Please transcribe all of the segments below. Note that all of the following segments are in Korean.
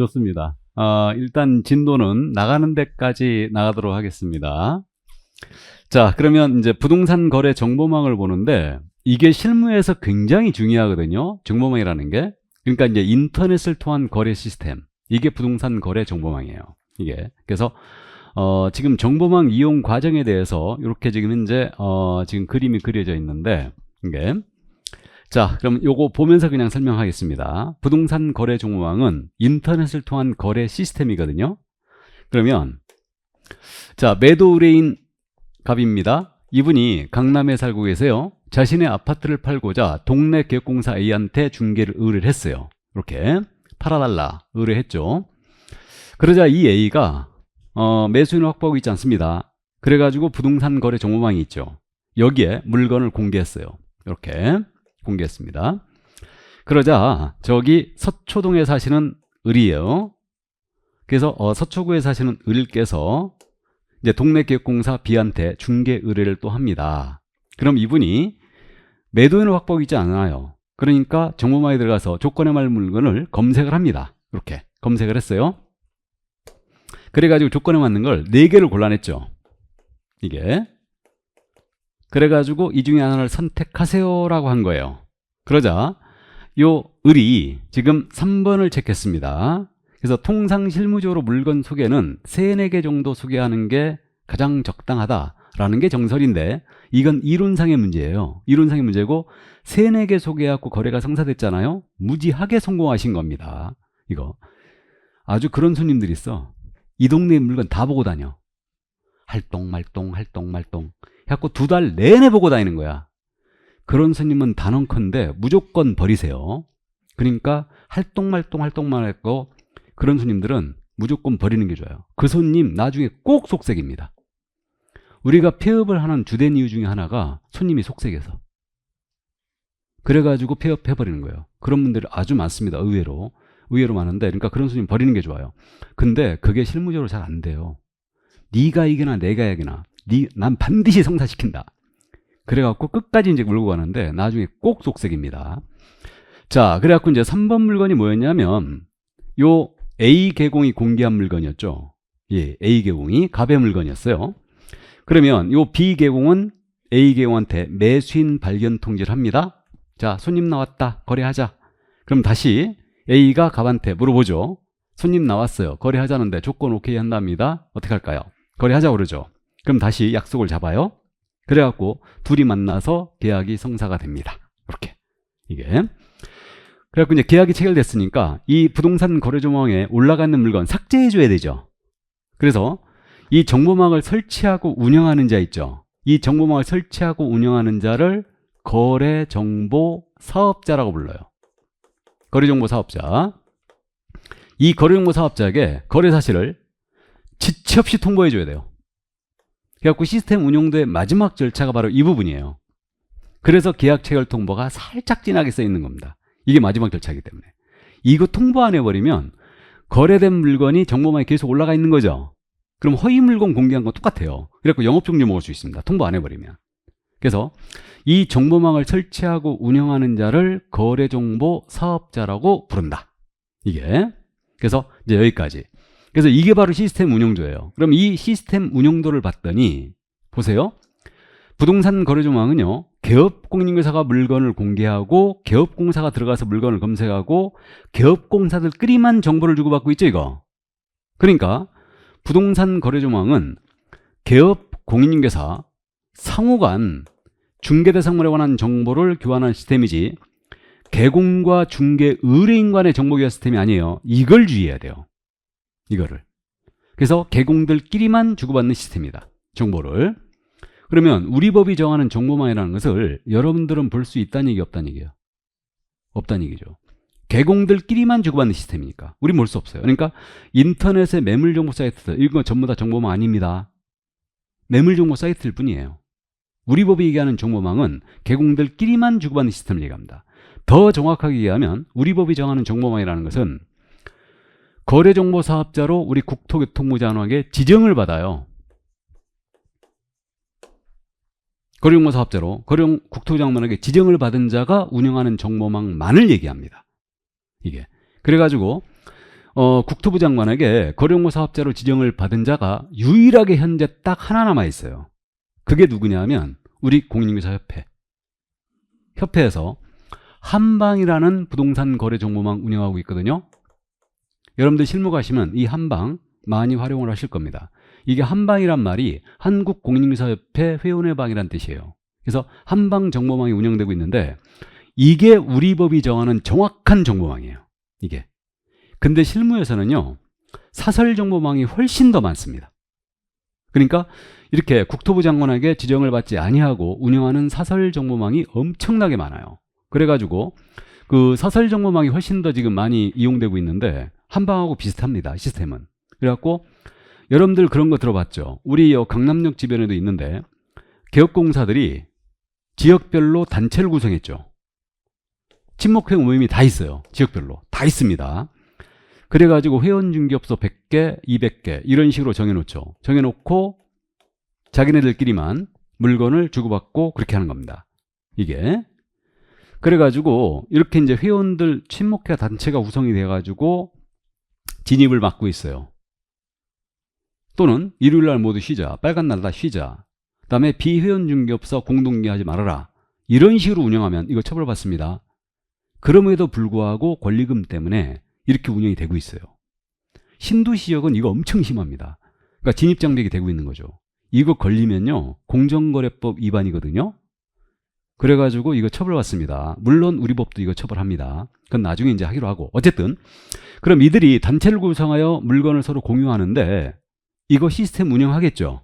좋습니다. 일단 진도는 나가는 데까지 나가도록 하겠습니다. 자, 그러면 이제 부동산 거래 정보망을 보는데 이게 실무에서 굉장히 중요하거든요. 정보망이라는 게. 그러니까 이제 인터넷을 통한 거래 시스템. 이게 부동산 거래 정보망이에요. 이게. 그래서 지금 정보망 이용 과정에 대해서 이렇게 지금 현재 지금 그림이 그려져 있는데 이게 자, 그럼 요거 보면서 그냥 설명하겠습니다. 부동산 거래 정보망은 인터넷을 통한 거래 시스템이거든요. 그러면 자, 매도 의뢰인 갑입니다. 이분이 강남에 살고 계세요. 자신의 아파트를 팔고자 동네 계획공사 A한테 중개를 의뢰를 했어요. 이렇게 팔아달라 의뢰했죠. 그러자 이 A가 매수인을 확보하고 있지 않습니다. 그래가지고 부동산 거래 정보망이 있죠. 여기에 물건을 공개했어요. 이렇게 공개했습니다. 그러자 저기 서초동에 사시는 을이에요. 그래서 서초구에 사시는 을께서 이제 동네 계획공사 B한테 중개 의뢰를 또 합니다. 그럼 이분이 매도인을 확보하고 있지 않아요. 그러니까 정보망에 들어가서 조건에 맞는 물건을 검색을 합니다. 이렇게 검색을 했어요. 그래가지고 조건에 맞는 걸 4개를 골라냈죠. 이게. 그래가지고 이 중에 하나를 선택하세요라고 한 거예요. 그러자 요 을이 지금 3번을 체크했습니다. 그래서 통상 실무적으로 물건 소개는 3, 4개 정도 소개하는 게 가장 적당하다라는 게 정설인데 이건 이론상의 문제예요. 이론상의 문제고 3, 4개 소개하고 거래가 성사됐잖아요. 무지하게 성공하신 겁니다. 이거 아주 그런 손님들이 있어. 이 동네 물건 다 보고 다녀. 할똥말똥 할똥말똥 해갖고 2달 내내 보고 다니는 거야. 그런 손님은 단언컨대 무조건 버리세요. 그러니까 할똥말똥 할똥만 했고 그런 손님들은 무조건 버리는 게 좋아요. 그 손님 나중에 꼭 속색입니다. 우리가 폐업을 하는 주된 이유 중에 하나가 손님이 속색해서. 그래가지고 폐업해버리는 거예요. 그런 분들이 아주 많습니다. 의외로 많은데 그러니까 그런 손님 버리는 게 좋아요. 근데 그게 실무적으로 잘 안 돼요. 네가 이기나 내가 이기나 난 반드시 성사시킨다. 그래갖고 끝까지 이제 물고 가는데 나중에 꼭 속색입니다. 자, 그래갖고 이제 3번 물건이 뭐였냐면 요 A 계공이 공개한 물건이었죠. 예, A 계공이 갑의 물건이었어요. 그러면 요 B 계공은 A 계공한테 매수인 발견 통지를 합니다. 자, 손님 나왔다. 거래하자. 그럼 다시 A가 갑한테 물어보죠. 손님 나왔어요. 거래하자는데 조건 오케이 한답니다. 어떻게 할까요? 거래하자고 그러죠. 그럼 다시 약속을 잡아요. 그래갖고 둘이 만나서 계약이 성사가 됩니다. 이렇게 이게 그래갖고 이제 계약이 체결됐으니까 이 부동산 거래조망에 올라가 있는 물건 삭제해줘야 되죠. 그래서 이 정보망을 설치하고 운영하는 자 있죠. 이 정보망을 설치하고 운영하는 자를 거래정보 사업자라고 불러요. 거래정보 사업자. 이 거래정보 사업자에게 거래 사실을 지체 없이 통보해줘야 돼요. 그래갖고 시스템 운용도의 마지막 절차가 바로 이 부분이에요. 그래서 계약 체결 통보가 살짝 진하게 써 있는 겁니다. 이게 마지막 절차이기 때문에. 이거 통보 안 해버리면 거래된 물건이 정보망에 계속 올라가 있는 거죠. 그럼 허위 물건 공개한 건 똑같아요. 그래갖고 영업 종료 먹을 수 있습니다. 통보 안 해버리면. 그래서 이 정보망을 설치하고 운영하는 자를 거래정보 사업자라고 부른다. 이게. 그래서 이제 여기까지. 그래서 이게 바로 시스템 운영도예요. 그럼 이 시스템 운영도를 봤더니 보세요. 부동산 거래조망은요. 개업공인인증서가 물건을 공개하고 개업공사가 들어가서 물건을 검색하고 개업공사들끼리만 정보를 주고받고 있죠. 이거. 그러니까 부동산 거래조망은 개업공인인증서 상호간 중개대상물에 관한 정보를 교환하는 시스템이지 개공과 중개 의뢰인 간의 정보 교환 시스템이 아니에요. 이걸 주의해야 돼요. 이거를. 그래서 개공들끼리만 주고받는 시스템이다. 정보를. 그러면 우리 법이 정하는 정보망이라는 것을 여러분들은 볼 수 있다는 얘기 없다는 얘기예요. 없다는 얘기죠. 개공들끼리만 주고받는 시스템이니까 우린 볼 수 없어요. 그러니까 인터넷의 매물정보 사이트들 이건 전부 다 정보망 아닙니다. 매물정보 사이트일 뿐이에요. 우리 법이 얘기하는 정보망은 개공들끼리만 주고받는 시스템을 얘기합니다. 더 정확하게 얘기하면 우리 법이 정하는 정보망이라는 것은 거래정보 사업자로 우리 국토교통부 장관에게 지정을 받아요. 거래정보 사업자로 국토부 장관에게 지정을 받은 자가 운영하는 정보망만을 얘기합니다. 이게. 그래가지고 국토부 장관에게 거래정보 사업자로 지정을 받은 자가 유일하게 현재 딱 하나 남아 있어요. 그게 누구냐면 우리 공인중개사협회. 협회에서 한방이라는 부동산 거래 정보망 운영하고 있거든요. 여러분들 실무 가시면 이 한방 많이 활용을 하실 겁니다. 이게 한방이란 말이 한국공인중개사협회 회원의 방이란 뜻이에요. 그래서 한방 정보망이 운영되고 있는데 이게 우리 법이 정하는 정확한 정보망이에요. 이게. 근데 실무에서는요, 사설 정보망이 훨씬 더 많습니다. 그러니까 이렇게 국토부 장관에게 지정을 받지 아니하고 운영하는 사설 정보망이 엄청나게 많아요. 그래가지고 그 사설 정보망이 훨씬 더 지금 많이 이용되고 있는데 한방하고 비슷합니다. 시스템은. 그래갖고 여러분들 그런 거 들어봤죠? 우리 강남역 주변에도 있는데 개업공사들이 지역별로 단체를 구성했죠. 친목회 모임이 다 있어요. 지역별로. 다 있습니다. 그래가지고 회원중개업소 100개, 200개 이런 식으로 정해놓죠. 정해놓고 자기네들끼리만 물건을 주고받고 그렇게 하는 겁니다. 이게. 그래가지고 이렇게 이제 회원들 친목회 단체가 구성이 돼가지고 진입을 막고 있어요. 또는 일요일날 모두 쉬자. 빨간 날 다 쉬자. 그 다음에 비회원중개업소 공동중개하지 말아라. 이런 식으로 운영하면 이거 처벌받습니다. 그럼에도 불구하고 권리금 때문에 이렇게 운영이 되고 있어요. 신도시역은 이거 엄청 심합니다. 그러니까 진입장벽이 되고 있는 거죠. 이거 걸리면요, 공정거래법 위반이거든요. 그래가지고 이거 처벌받습니다. 물론 우리 법도 이거 처벌합니다. 그건 나중에 이제 하기로 하고. 어쨌든 그럼 이들이 단체를 구성하여 물건을 서로 공유하는데 이거 시스템 운영하겠죠.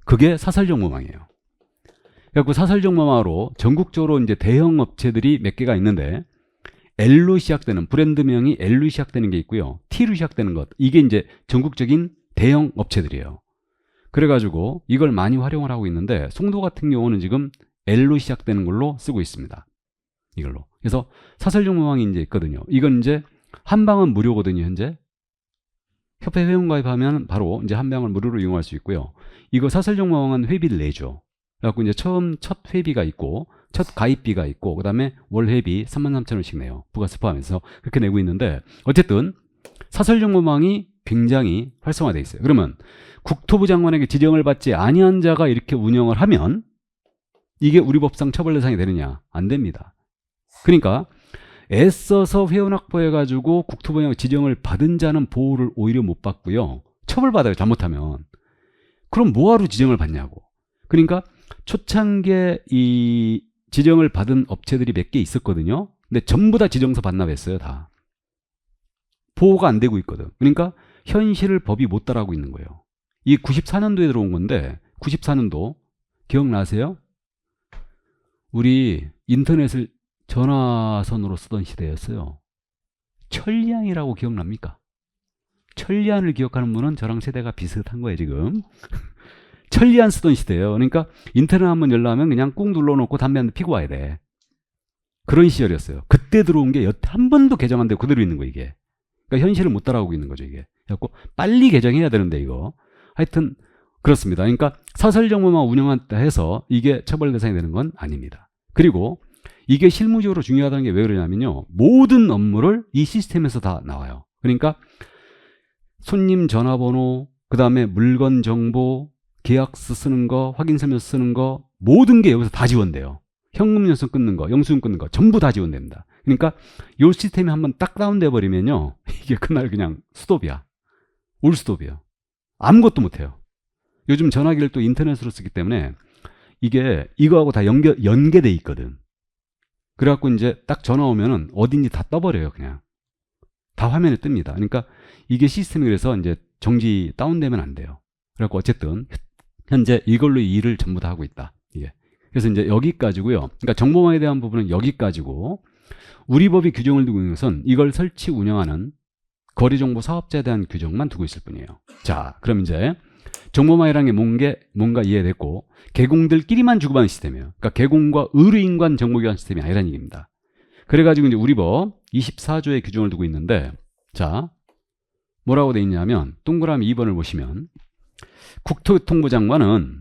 그게 사설정보망이에요. 그래갖고 사설정보망으로 전국적으로 이제 대형 업체들이 몇 개가 있는데 L로 시작되는 브랜드명이 L로 시작되는 게 있고요. T로 시작되는 것. 이게 이제 전국적인 대형 업체들이에요. 그래가지고 이걸 많이 활용을 하고 있는데 송도 같은 경우는 지금 L로 시작되는 걸로 쓰고 있습니다. 이걸로. 그래서 사설정보망이 이제 있거든요. 이건 이제 한방은 무료거든요, 현재. 협회 회원가입하면 바로 이제 한방을 무료로 이용할 수 있고요. 이거 사설정보망은 회비를 내죠. 그래갖고 이제 첫 회비가 있고, 첫 가입비가 있고, 그 다음에 월 회비 33,000원씩 내요. 부가세 포함해서 그렇게 내고 있는데, 어쨌든 사설정보망이 굉장히 활성화되어 있어요. 그러면 국토부 장관에게 지정을 받지 아니한 자가 이렇게 운영을 하면 이게 우리 법상 처벌 대상이 되느냐? 안 됩니다. 그러니까 애써서 회원 확보해가지고 국토부에 지정을 받은 자는 보호를 오히려 못 받고요. 처벌받아요, 잘못하면. 그럼 뭐하러 지정을 받냐고. 그러니까 초창기에 이 지정을 받은 업체들이 몇 개 있었거든요. 근데 전부 다 지정서 반납했어요, 다. 보호가 안 되고 있거든. 그러니까 현실을 법이 못 따라하고 있는 거예요. 이 94년도에 들어온 건데 94년도 기억나세요? 우리 인터넷을 전화선으로 쓰던 시대였어요. 천리안이라고 기억납니까? 천리안을 기억하는 분은 저랑 세대가 비슷한 거예요, 지금. 천리안 쓰던 시대예요. 그러니까 인터넷 한번 열려면 그냥 꾹 눌러놓고 담배 한 대 피고 와야 돼. 그런 시절이었어요. 그때 들어온 게 여태 한 번도 개정 안 되고 그대로 있는 거, 이게. 그러니까 현실을 못 따라오고 있는 거죠, 이게. 그래갖고 빨리 개정해야 되는데, 이거. 하여튼 그렇습니다. 그러니까 사설정보만 운영한다 해서 이게 처벌 대상이 되는 건 아닙니다. 그리고 이게 실무적으로 중요하다는 게 왜 그러냐면요, 모든 업무를 이 시스템에서 다 나와요. 그러니까 손님 전화번호, 그 다음에 물건 정보, 계약서 쓰는 거, 확인서면 쓰는 거, 모든 게 여기서 다 지원돼요. 현금 연수 끊는 거, 영수증 끊는 거 전부 다 지원됩니다. 그러니까 이 시스템이 한번 딱 다운돼 버리면요, 이게 그날 그냥 스톱이야. 올 스톱이야. 아무것도 못해요. 요즘 전화기를 또 인터넷으로 쓰기 때문에 이게 이거하고 다 연계돼 있거든. 그래갖고 이제 딱 전화 오면은 어딘지 다 떠버려요, 그냥. 다 화면에 뜹니다. 그러니까 이게 시스템이 그래서 이제 정지 다운되면 안 돼요. 그래갖고 어쨌든 현재 이걸로 일을 전부 다 하고 있다. 이게. 그래서 이제 여기까지고요. 그러니까 정보망에 대한 부분은 여기까지고, 우리 법이 규정을 두고 있는 것은 이걸 설치 운영하는 거래정보 사업자에 대한 규정만 두고 있을 뿐이에요. 자, 그럼 이제 정보망이라는 게 뭔가 이해됐고, 개공들끼리만 주고받는 시스템이에요. 그러니까 개공과 의뢰인 간 정보교환 시스템이 아니라는 얘기입니다. 그래가지고 이제 우리 법 24조의 규정을 두고 있는데, 자, 뭐라고 돼 있냐면 동그라미 2번을 보시면 국토교통부 장관은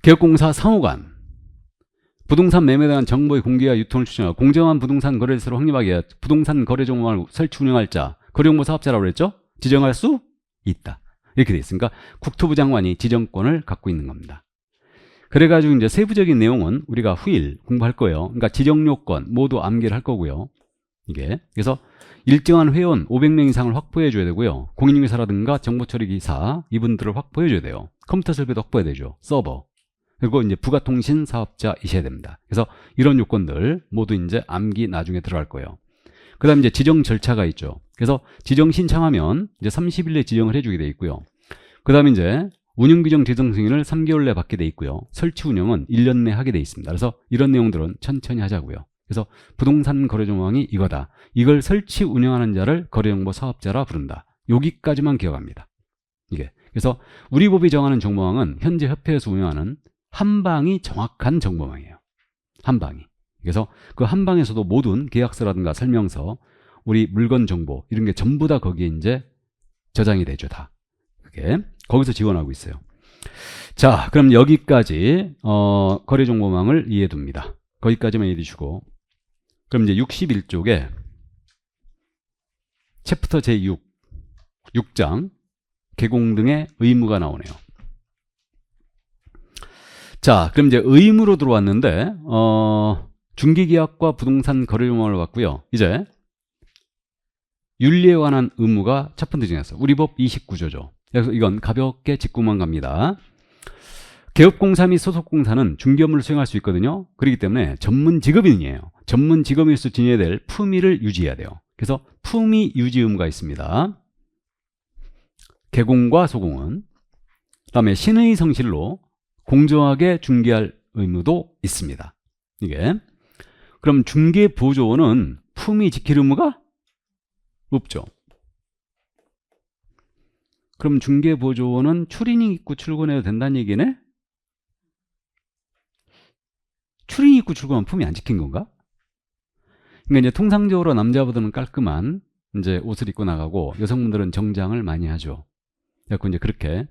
개업공사 상호간 부동산 매매에 대한 정보의 공개와 유통을 추진하고 공정한 부동산 거래세를 확립하기 위해 부동산 거래 정보망을 설치 운영할 자, 거래정보 사업자라고 그랬죠? 지정할 수 있다. 이렇게 돼 있으니까 국토부 장관이 지정권을 갖고 있는 겁니다. 그래가지고 이제 세부적인 내용은 우리가 후일 공부할 거예요. 그러니까 지정 요건 모두 암기를 할 거고요. 이게 그래서 일정한 회원 500명 이상을 확보해 줘야 되고요. 공인중개사라든가 정보처리 기사 이분들을 확보해 줘야 돼요. 컴퓨터 설비도 확보해야 되죠. 서버. 그리고 이제 부가통신 사업자이셔야 됩니다. 그래서 이런 요건들 모두 이제 암기 나중에 들어갈 거예요. 그 다음에 이제 지정 절차가 있죠. 그래서 지정 신청하면 이제 30일 내에 지정을 해주게 돼 있고요. 그 다음에 이제 운영규정 지정 승인을 3개월 내에 받게 돼 있고요. 설치 운영은 1년 내에 하게 돼 있습니다. 그래서 이런 내용들은 천천히 하자고요. 그래서 부동산 거래 정보망이 이거다. 이걸 설치 운영하는 자를 거래정보 사업자라 부른다. 여기까지만 기억합니다. 이게 그래서 우리 법이 정하는 정보망은 현재 협회에서 운영하는 한방이 정확한 정보망이에요. 한방이. 그래서 그 한방에서도 모든 계약서라든가 설명서, 우리 물건 정보 이런 게 전부 다 거기에 이제 저장이 되죠. 다. 그게 거기서 지원하고 있어요. 자, 그럼 여기까지 거래 정보망을 이해해 둡니다. 거기까지만 이해해 주시고, 그럼 이제 61쪽에 챕터 제6 6장 개공 등의 의무가 나오네요. 자, 그럼 이제 의무로 들어왔는데 중개계약과 부동산 거래 정보망을 봤고요. 이제 윤리에 관한 의무가 첫 번째 정했어요. 우리 법 29조죠. 그래서 이건 가볍게 짚고만 갑니다. 개업공사 및 소속공사는 중개업무를 수행할 수 있거든요. 그렇기 때문에 전문 직업인이에요. 전문 직업인으로서 지녀야 될 품위를 유지해야 돼요. 그래서 품위 유지 의무가 있습니다. 개공과 소공은. 그 다음에 신의 성실로 공정하게 중개할 의무도 있습니다. 이게. 그럼 중개보조원은 품위 지킬 의무가 없죠. 그럼 중개보조원은 추리닝 입고 출근해도 된다는 얘기네? 추리닝 입고 출근하면 품위 안 지킨 건가? 그러니까 이제 통상적으로 남자분들은 깔끔한 이제 옷을 입고 나가고 여성분들은 정장을 많이 하죠. 그래서 이제 그렇게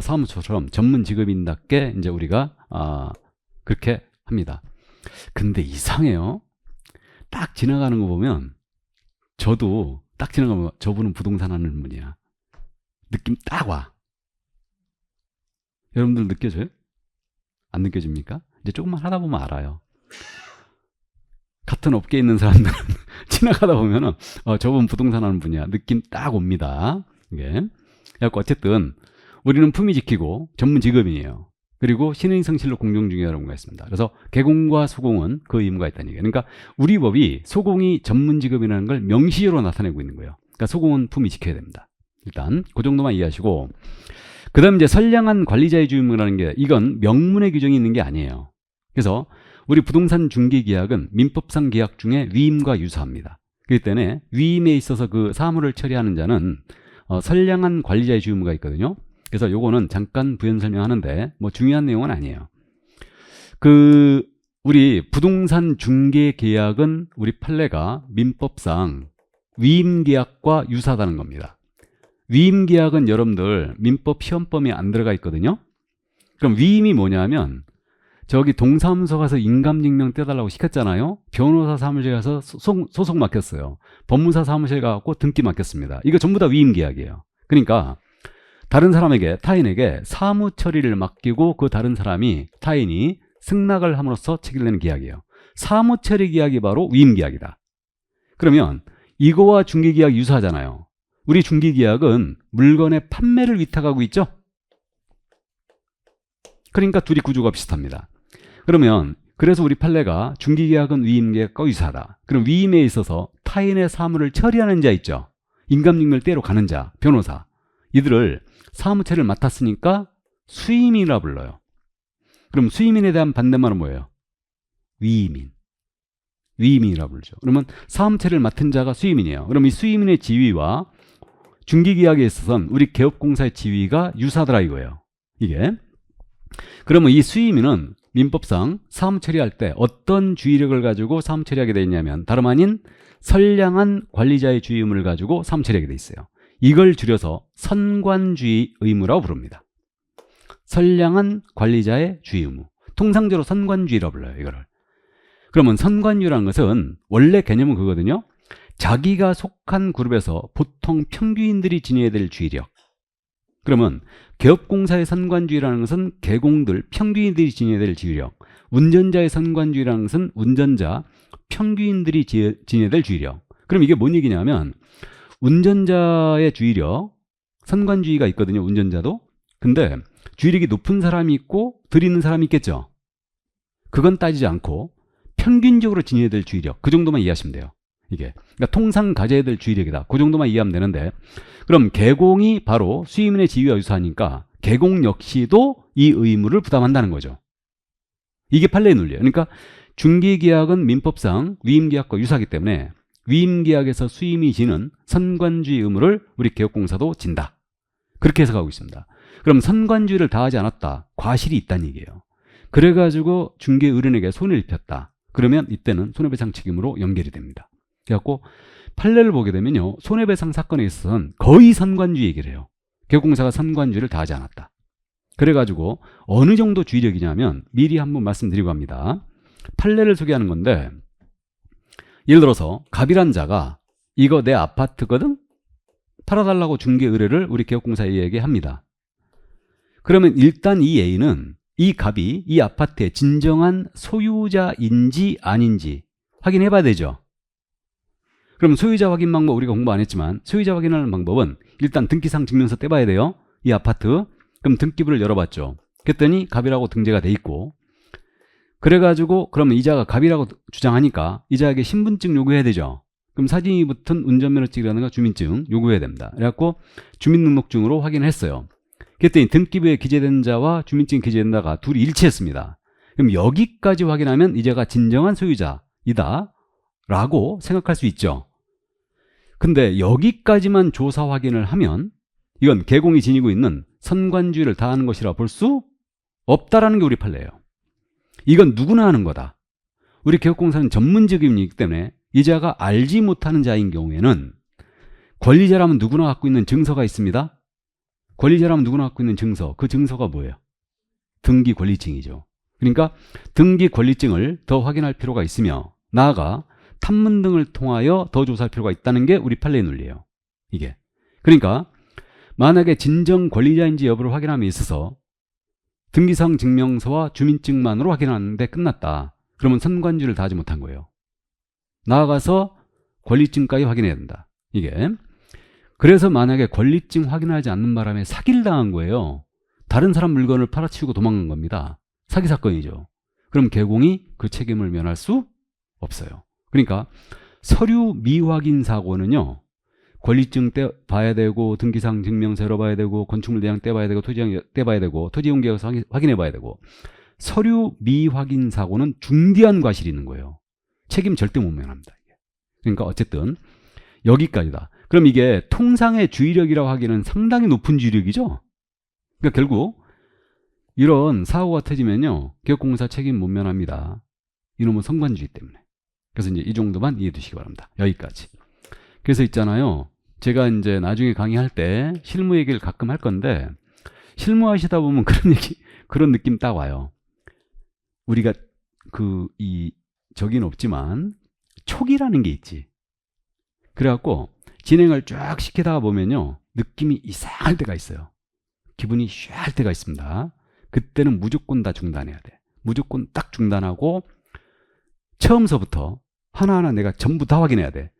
사무소처럼 전문 직업인답게 이제 우리가 그렇게 합니다. 근데 이상해요. 딱 지나가는 거 보면 저도 딱 지나가면 저분은 부동산 하는 분이야. 느낌 딱 와. 여러분들 느껴져요? 안 느껴집니까? 이제 조금만 하다 보면 알아요. 같은 업계에 있는 사람들은 지나가다 보면은 저분 부동산 하는 분이야. 느낌 딱 옵니다. 이게. 그래서 어쨌든 우리는 품위 지키고 전문 직업인이에요. 그리고 신의 성실로 공정 중개라는 거 있습니다. 그래서 개공과 소공은 그 의무가 있다는 얘기예요. 그러니까 우리 법이 소공이 전문 직업이라는 걸 명시적으로 나타내고 있는 거예요. 그러니까 소공은 품위 지켜야 됩니다. 일단 그 정도만 이해하시고, 그 다음 이제 선량한 관리자의 주의무라는 게 이건 명문의 규정이 있는 게 아니에요. 그래서 우리 부동산 중개 계약은 민법상 계약 중에 위임과 유사합니다. 그렇기 때문에 위임에 있어서 그 사무를 처리하는 자는 선량한 관리자의 주의무가 있거든요. 그래서 요거는 잠깐 부연 설명하는데 뭐 중요한 내용은 아니에요. 우리 부동산 중개 계약은 우리 판례가 민법상 위임 계약과 유사하다는 겁니다. 위임 계약은 여러분들 민법 시험범위에 안 들어가 있거든요. 그럼 위임이 뭐냐면 저기 동사무소 가서 인감증명 떼달라고 시켰잖아요. 변호사 사무실 가서 소속 맡겼어요. 법무사 사무실 가고 등기 맡겼습니다. 이거 전부 다 위임 계약이에요. 그러니까 다른 사람에게, 타인에게 사무 처리를 맡기고 그 다른 사람이, 타인이 승낙을 함으로써 책임을 내는 계약이에요. 사무 처리 계약이 바로 위임 계약이다. 그러면 이거와 중개 계약 유사하잖아요. 우리 중개 계약은 물건의 판매를 위탁하고 있죠. 그러니까 둘이 구조가 비슷합니다. 그러면 그래서 우리 판례가 중개 계약은 위임 계약과 유사하다. 그럼 위임에 있어서 타인의 사무를 처리하는 자 있죠. 인감증명을 떼러 가는 자, 변호사. 이들을 사무처리를 맡았으니까 수임인이라 불러요. 그럼 수임인에 대한 반대말은 뭐예요? 위임인. 위임인이라 부르죠. 그러면 사무처리를 맡은 자가 수임인이에요. 그럼 이 수임인의 지위와 중개계약에 있어서는 우리 개업공사의 지위가 유사하더라 이거예요. 이게. 그러면 이 수임인은 민법상 사무처리할 때 어떤 주의력을 가지고 사무처리하게 되어 있냐면 다름 아닌 선량한 관리자의 주의 의무를 가지고 사무처리하게 되어 있어요. 이걸 줄여서 선관주의 의무라고 부릅니다. 선량한 관리자의 주의 의무. 통상적으로 선관주의라고 불러요. 이거를. 그러면 선관주의라는 것은 원래 개념은 그거거든요. 자기가 속한 그룹에서 보통 평균인들이 지녀야 될 주의력. 그러면 개업공사의 선관주의라는 것은 개공들, 평균인들이 지녀야 될 주의력. 운전자의 선관주의라는 것은 운전자, 평균인들이 지녀야 될 주의력. 그럼 이게 뭔 얘기냐면 운전자의 주의력, 선관주의가 있거든요. 운전자도. 근데 주의력이 높은 사람이 있고 덜 있는 사람이 있겠죠. 그건 따지지 않고 평균적으로 지녀야 될 주의력, 그 정도만 이해하시면 돼요. 이게 그러니까 통상 가져야 될 주의력이다. 그 정도만 이해하면 되는데, 그럼 개공이 바로 수의민의 지위와 유사하니까 개공 역시도 이 의무를 부담한다는 거죠. 이게 판례의 논리예요. 그러니까 중개계약은 민법상 위임계약과 유사하기 때문에 위임계약에서 수임이 지는 선관주의 의무를 우리 개업공사도 진다. 그렇게 해석하고 있습니다. 그럼 선관주의를 다하지 않았다. 과실이 있다는 얘기예요. 그래가지고 중개의뢰인에게 손해를 입혔다. 그러면 이때는 손해배상 책임으로 연결이 됩니다. 그래갖고 판례를 보게 되면요, 손해배상 사건에 있어서는 거의 선관주의 얘기를 해요. 개업공사가 선관주의를 다하지 않았다. 그래가지고 어느 정도 주의력이냐면 미리 한번 말씀드리고 합니다. 판례를 소개하는 건데, 예를 들어서 갑이란 자가 이거 내 아파트거든? 팔아달라고 중개 의뢰를 우리 개업공사 A에게 합니다. 그러면 일단 이 A는 이 갑이 이 아파트의 진정한 소유자인지 아닌지 확인해 봐야 되죠. 그럼 소유자 확인 방법 우리가 공부 안 했지만, 소유자 확인하는 방법은 일단 등기상 증명서 떼봐야 돼요. 이 아파트. 그럼 등기부를 열어봤죠. 그랬더니 갑이라고 등재가 돼 있고, 그래가지고 그러면 이자가 갑이라고 주장하니까 이자에게 신분증 요구해야 되죠. 그럼 사진이 붙은 운전면허증이라든가 주민증 요구해야 됩니다. 그래갖고 주민등록증으로 확인했어요. 그랬더니 등기부에 기재된 자와 주민증에 기재된 자가 둘이 일치했습니다. 그럼 여기까지 확인하면 이자가 진정한 소유자이다 라고 생각할 수 있죠. 근데 여기까지만 조사 확인을 하면 이건 개공이 지니고 있는 선관주의를 다하는 것이라 볼 수 없다라는 게 우리 판례예요. 이건 누구나 하는 거다. 우리 개업공사는 전문직임이기 때문에 이자가 알지 못하는 자인 경우에는, 권리자라면 누구나 갖고 있는 증서가 있습니다. 권리자라면 누구나 갖고 있는 증서, 그 증서가 뭐예요? 등기 권리증이죠. 그러니까 등기 권리증을 더 확인할 필요가 있으며, 나아가 탐문 등을 통하여 더 조사할 필요가 있다는 게 우리 판례의 논리예요. 이게. 그러니까 만약에 진정 권리자인지 여부를 확인함에 있어서 등기상 증명서와 주민증만으로 확인하는데 끝났다. 그러면 선관주의를 다하지 못한 거예요. 나아가서 권리증까지 확인해야 된다. 이게. 그래서 만약에 권리증 확인하지 않는 바람에 사기를 당한 거예요. 다른 사람 물건을 팔아치우고 도망간 겁니다. 사기 사건이죠. 그럼 개공이 그 책임을 면할 수 없어요. 그러니까 서류 미확인 사고는요, 권리증 떼봐야 되고, 등기상 증명서 열어봐야 되고, 건축물 대장 떼봐야 되고, 토지장 떼봐야 되고, 토지이용 계약서 확인해봐야 되고, 서류 미확인 사고는 중대한 과실이 있는 거예요. 책임 절대 못 면합니다. 그러니까 어쨌든 여기까지다. 그럼 이게 통상의 주의력이라고 하기는 상당히 높은 주의력이죠. 그러니까 결국 이런 사고가 터지면요, 개업공사 책임 못 면합니다. 이놈은 선관주의 때문에. 그래서 이제 이 정도만 이해해 두시기 바랍니다. 여기까지. 그래서 있잖아요, 제가 이제 나중에 강의할 때 실무 얘기를 가끔 할 건데, 실무하시다 보면 그런 느낌 딱 와요. 우리가 저긴 없지만 촉이라는 게 있지. 그래갖고 진행을 쫙 시키다가 보면요, 느낌이 이상할 때가 있어요. 기분이 쇠할 때가 있습니다. 그때는 무조건 다 중단해야 돼. 무조건 딱 중단하고 처음서부터 하나하나 내가 전부 다 확인해야 돼.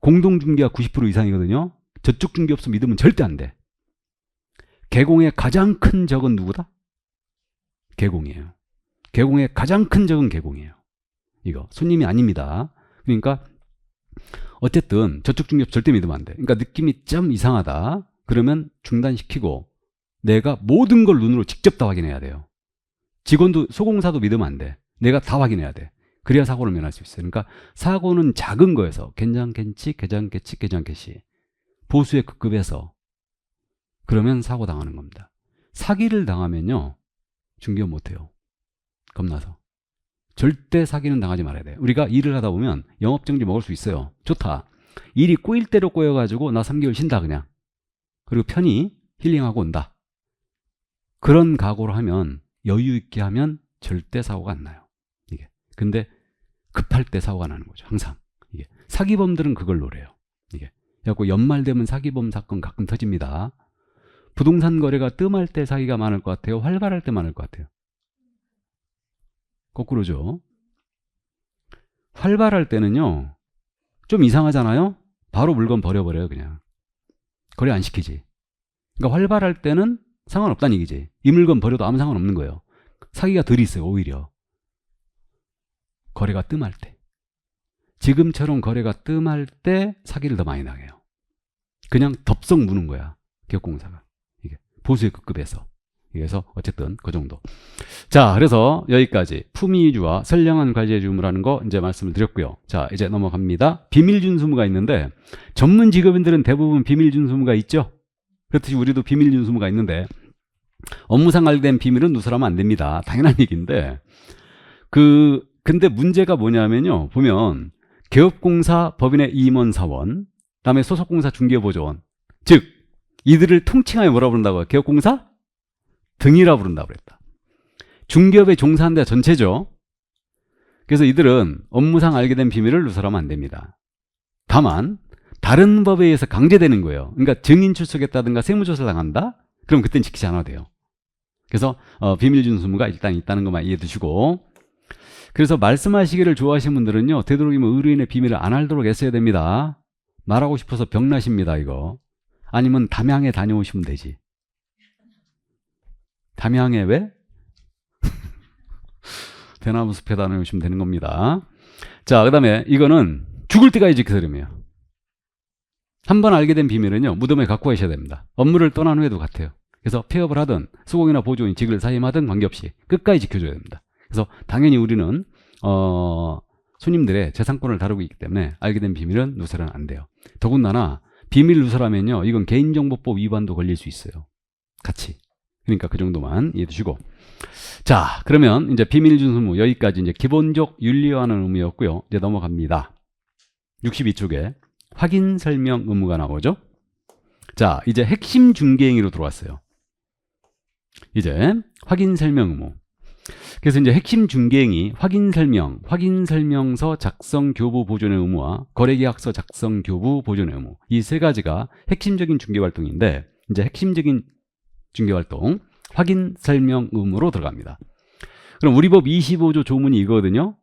공동중개가 90% 이상이거든요. 저쪽 중개업소 믿으면 절대 안 돼. 개공의 가장 큰 적은 누구다? 개공이에요. 개공의 가장 큰 적은 개공이에요. 이거 손님이 아닙니다. 그러니까 어쨌든 저쪽 중개업 절대 믿으면 안 돼. 그러니까 느낌이 좀 이상하다. 그러면 중단시키고 내가 모든 걸 눈으로 직접 다 확인해야 돼요. 직원도, 소공사도 믿으면 안 돼. 내가 다 확인해야 돼. 그래야 사고를 면할 수 있어요. 그러니까 사고는 작은 거에서 괜찮겠지, 괜찮겠지 보수의 급급해서 그러면 사고 당하는 겁니다. 사기를 당하면요, 중개업 못해요. 겁나서. 절대 사기는 당하지 말아야 돼요. 우리가 일을 하다 보면 영업정지 먹을 수 있어요. 좋다. 일이 꼬일 대로 꼬여가지고 나 3개월 쉰다 그냥. 그리고 편히 힐링하고 온다. 그런 각오를 하면, 여유 있게 하면 절대 사고가 안 나요. 이게. 근데 급할 때 사고가 나는 거죠. 항상. 이게 사기범들은 그걸 노려요. 이게. 그래갖고 연말 되면 사기범 사건 가끔 터집니다. 부동산 거래가 뜸할 때 사기가 많을 것 같아요? 활발할 때 많을 것 같아요? 거꾸로죠. 활발할 때는요, 좀 이상하잖아요? 바로 물건 버려버려요, 그냥. 거래 안 시키지. 그러니까 활발할 때는 상관없다는 얘기지. 이 물건 버려도 아무 상관없는 거예요. 사기가 덜 있어요, 오히려. 거래가 뜸할 때. 지금처럼 거래가 뜸할 때 사기를 더 많이 당해요. 그냥 덥석 무는 거야, 기업공사가. 이게 보수의 급급해서. 그래서 어쨌든 그 정도. 자, 그래서 여기까지 품위유지와 선량한 과제 주무라는 거 이제 말씀을 드렸고요. 자, 이제 넘어갑니다. 비밀준수무가 있는데 전문 직업인들은 대부분 비밀준수무가 있죠. 그렇듯이 우리도 비밀준수무가 있는데 업무상 알된 비밀은 누설하면 안 됩니다. 당연한 얘기인데 근데 문제가 뭐냐면요. 보면 개업공사 법인의 임원 사원, 그다음에 소속공사 중개보조원, 즉 이들을 통칭하여 뭐라 부른다고요? 개업공사 등이라 부른다고 그랬다. 중개업에 종사하는 데 전체죠. 그래서 이들은 업무상 알게 된 비밀을 누설하면 안 됩니다. 다만 다른 법에 의해서 강제되는 거예요. 그러니까 증인 출석했다든가 세무조사를 당한다? 그럼 그땐 지키지 않아도 돼요. 그래서 비밀준수무가 일단 있다는 것만 이해해 두시고, 그래서 말씀하시기를 좋아하시는 분들은요, 되도록이면 의뢰인의 비밀을 안 알도록 애써야 됩니다. 말하고 싶어서 병나십니다, 이거. 아니면 담양에 다녀오시면 되지. 담양에 왜? 대나무 숲에 다녀오시면 되는 겁니다. 자, 그 다음에 이거는 죽을 때까지 지켜서 그럼요. 한번 알게 된 비밀은요, 무덤에 갖고 가셔야 됩니다. 업무를 떠난 후에도 같아요. 그래서 폐업을 하든 수공이나 보조인 직을 사임하든 관계없이 끝까지 지켜줘야 됩니다. 그래서 당연히 우리는 손님들의 재산권을 다루고 있기 때문에 알게 된 비밀은 누설은 안 돼요. 더군다나 비밀 누설하면요, 이건 개인정보법 위반도 걸릴 수 있어요. 같이. 그러니까 그 정도만 이해해 두시고. 자, 그러면 이제 비밀준수무 여기까지 이제 기본적 윤리화하는 의무였고요. 이제 넘어갑니다. 62쪽에 확인 설명 의무가 나오죠. 자, 이제 핵심 중개행위로 들어왔어요. 이제 확인 설명 의무. 그래서 이제 핵심 중개행위 확인 설명, 확인 설명서 작성 교부 보존의 의무와 거래계약서 작성 교부 보존의 의무, 이 세 가지가 핵심적인 중개 활동인데, 이제 핵심적인 중개활동 확인 설명 의무로 들어갑니다. 그럼 우리 법 25조 조문이 이거거든요.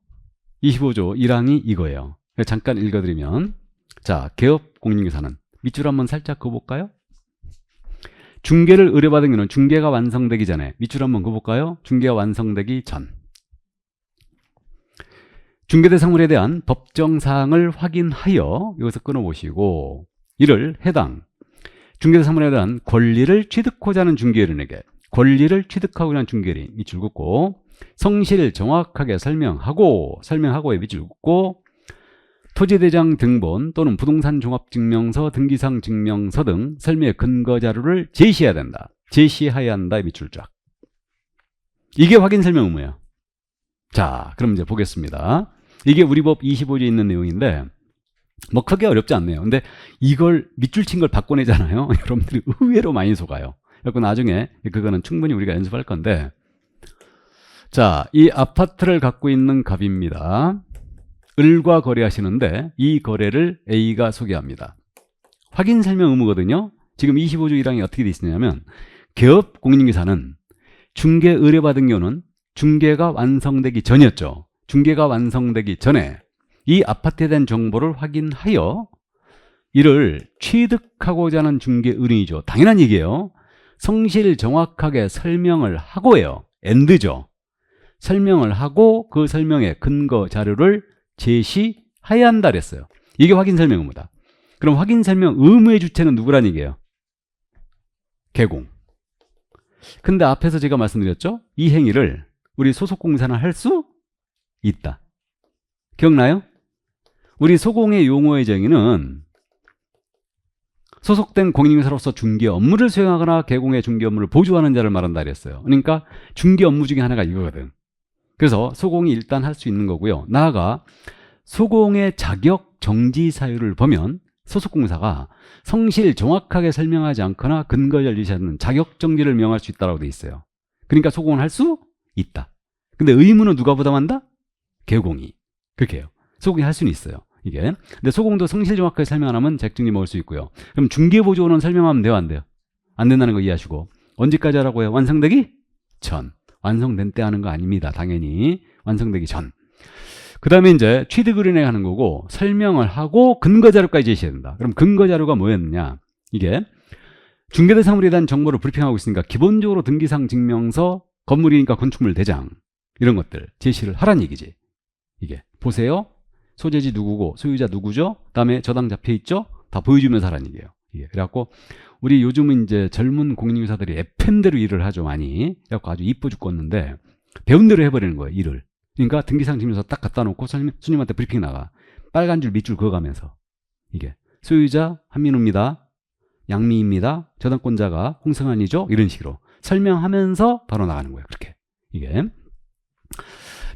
25조 1항이 이거예요. 잠깐 읽어드리면, 자, 개업 공인중개사는 밑줄 한번 살짝 그어볼까요? 중개를 의뢰받은 경우는 중개가 완성되기 전에, 밑줄 한번 그어볼까요? 중개가 완성되기 전, 중개대상물에 대한 법정사항을 확인하여, 여기서 끊어보시고, 이를 해당 중개대상물에 대한 권리를 취득하고자 하는 중개인에게, 권리를 취득하고자 하는 중개인, 밑줄 긋고, 성실 정확하게 설명하고에 밑줄 긋고, 토지대장 등본 또는 부동산 종합증명서, 등기상 증명서 등 설명의 근거 자료를 제시해야 된다. 제시해야 한다. 밑줄 쫙. 이게 확인 설명 의무예요. 자, 그럼 이제 보겠습니다. 이게 우리 법 25조에 있는 내용인데 뭐 크게 어렵지 않네요. 근데 이걸 밑줄 친 걸 바꿔내잖아요. 여러분들이 의외로 많이 속아요. 그래서 나중에 그거는 충분히 우리가 연습할 건데, 자, 이 아파트를 갖고 있는 갑입니다. 을과 거래하시는데 이 거래를 A가 소개합니다. 확인 설명 의무거든요. 지금 25조 1항이 어떻게 되어 있느냐면, 개업 공인중개사는 중개 의뢰받은 경우는 중개가 완성되기 전이었죠. 중개가 완성되기 전에 이 아파트에 대한 정보를 확인하여 이를 취득하고자 하는 중개 의뢰이죠. 당연한 얘기예요. 성실 정확하게 설명을 하고요. 엔드죠. 설명을 하고 그 설명의 근거 자료를 제시해야 한다 그랬어요. 이게 확인 설명 의무다. 그럼 확인 설명 의무의 주체는 누구란 얘기예요? 개공. 근데 앞에서 제가 말씀드렸죠? 이 행위를 우리 소속공사는 할 수 있다. 기억나요? 우리 소공의 용어의 정의는 소속된 공인중개사로서 중개 업무를 수행하거나 개공의 중개 업무를 보조하는 자를 말한다 그랬어요. 그러니까 중개 업무 중에 하나가 이거거든. 그래서 소공이 일단 할 수 있는 거고요. 나아가 소공의 자격 정지 사유를 보면 소속공사가 성실 정확하게 설명하지 않거나 근거를 제시하지 않는 자격 정지를 명할 수 있다고 돼 있어요. 그러니까 소공을 할 수 있다. 근데 의무는 누가 부담한다? 개공이. 그렇게 해요. 소공이 할 수는 있어요. 이게. 근데 소공도 성실 정확하게 설명 안 하면 자격증이 먹을 수 있고요. 그럼 중개보조는 설명하면 돼요, 안 돼요? 안 된다는 거 이해하시고. 언제까지 하라고 해요? 완성되기 전. 완성된 때 하는 거 아닙니다. 당연히. 완성되기 전. 그 다음에 이제 취득을 인해 하는 거고, 설명을 하고 근거자료까지 제시해야 된다. 그럼 근거자료가 뭐였느냐? 이게 중개대상물에 대한 정보를 브리핑하고 있으니까 기본적으로 등기상 증명서, 건물이니까 건축물 대장, 이런 것들 제시를 하란 얘기지. 이게 보세요. 소재지 누구고 소유자 누구죠? 그다음에 저당 잡혀 있죠? 다 보여주면서 하란 얘기예요. 이게 그래갖고 우리 요즘은 이제 젊은 공인중개사들이 FM대로 일을 하죠, 많이. 그래갖고 아주 이뻐 죽겠는데 배운 대로 해버리는 거예요, 일을. 그러니까 등기상 증명서 딱 갖다 놓고 손님한테 브리핑 나가. 빨간 줄 밑줄 그어가면서 이게 소유자 한민우입니다. 양미입니다. 저당권자가 홍승환이죠. 이런 식으로 설명하면서 바로 나가는 거예요. 그렇게. 이게.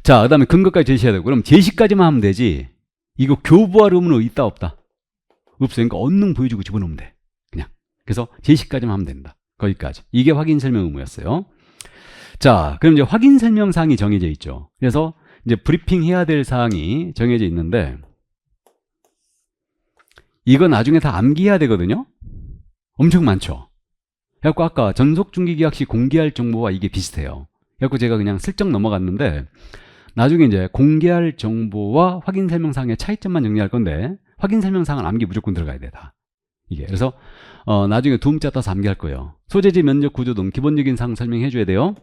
자, 그 다음에 근거까지 제시해야 되고, 그럼 제시까지만 하면 되지. 이거 교부할 의무는 있다, 없다? 없어요. 그러니까 언능 보여주고 집어넣으면 돼. 그냥. 그래서 제시까지만 하면 된다. 거기까지. 이게 확인 설명 의무였어요. 자, 그럼 이제 확인 설명 사항이 정해져 있죠. 그래서 이제 브리핑 해야 될 사항이 정해져 있는데, 이거 나중에 다 암기해야 되거든요. 엄청 많죠. 그래갖고 아까 전속중개계약 시 공개할 정보와 이게 비슷해요. 그래갖고 제가 그냥 슬쩍 넘어갔는데, 나중에 이제 공개할 정보와 확인 설명사항의 차이점만 정리할 건데, 확인 설명사항은 암기 무조건 들어가야 돼, 다. 이게. 그래서, 나중에 두음자 따서 암기할 거예요. 소재지, 면적, 구조 등 기본적인 사항 설명해줘야 돼요.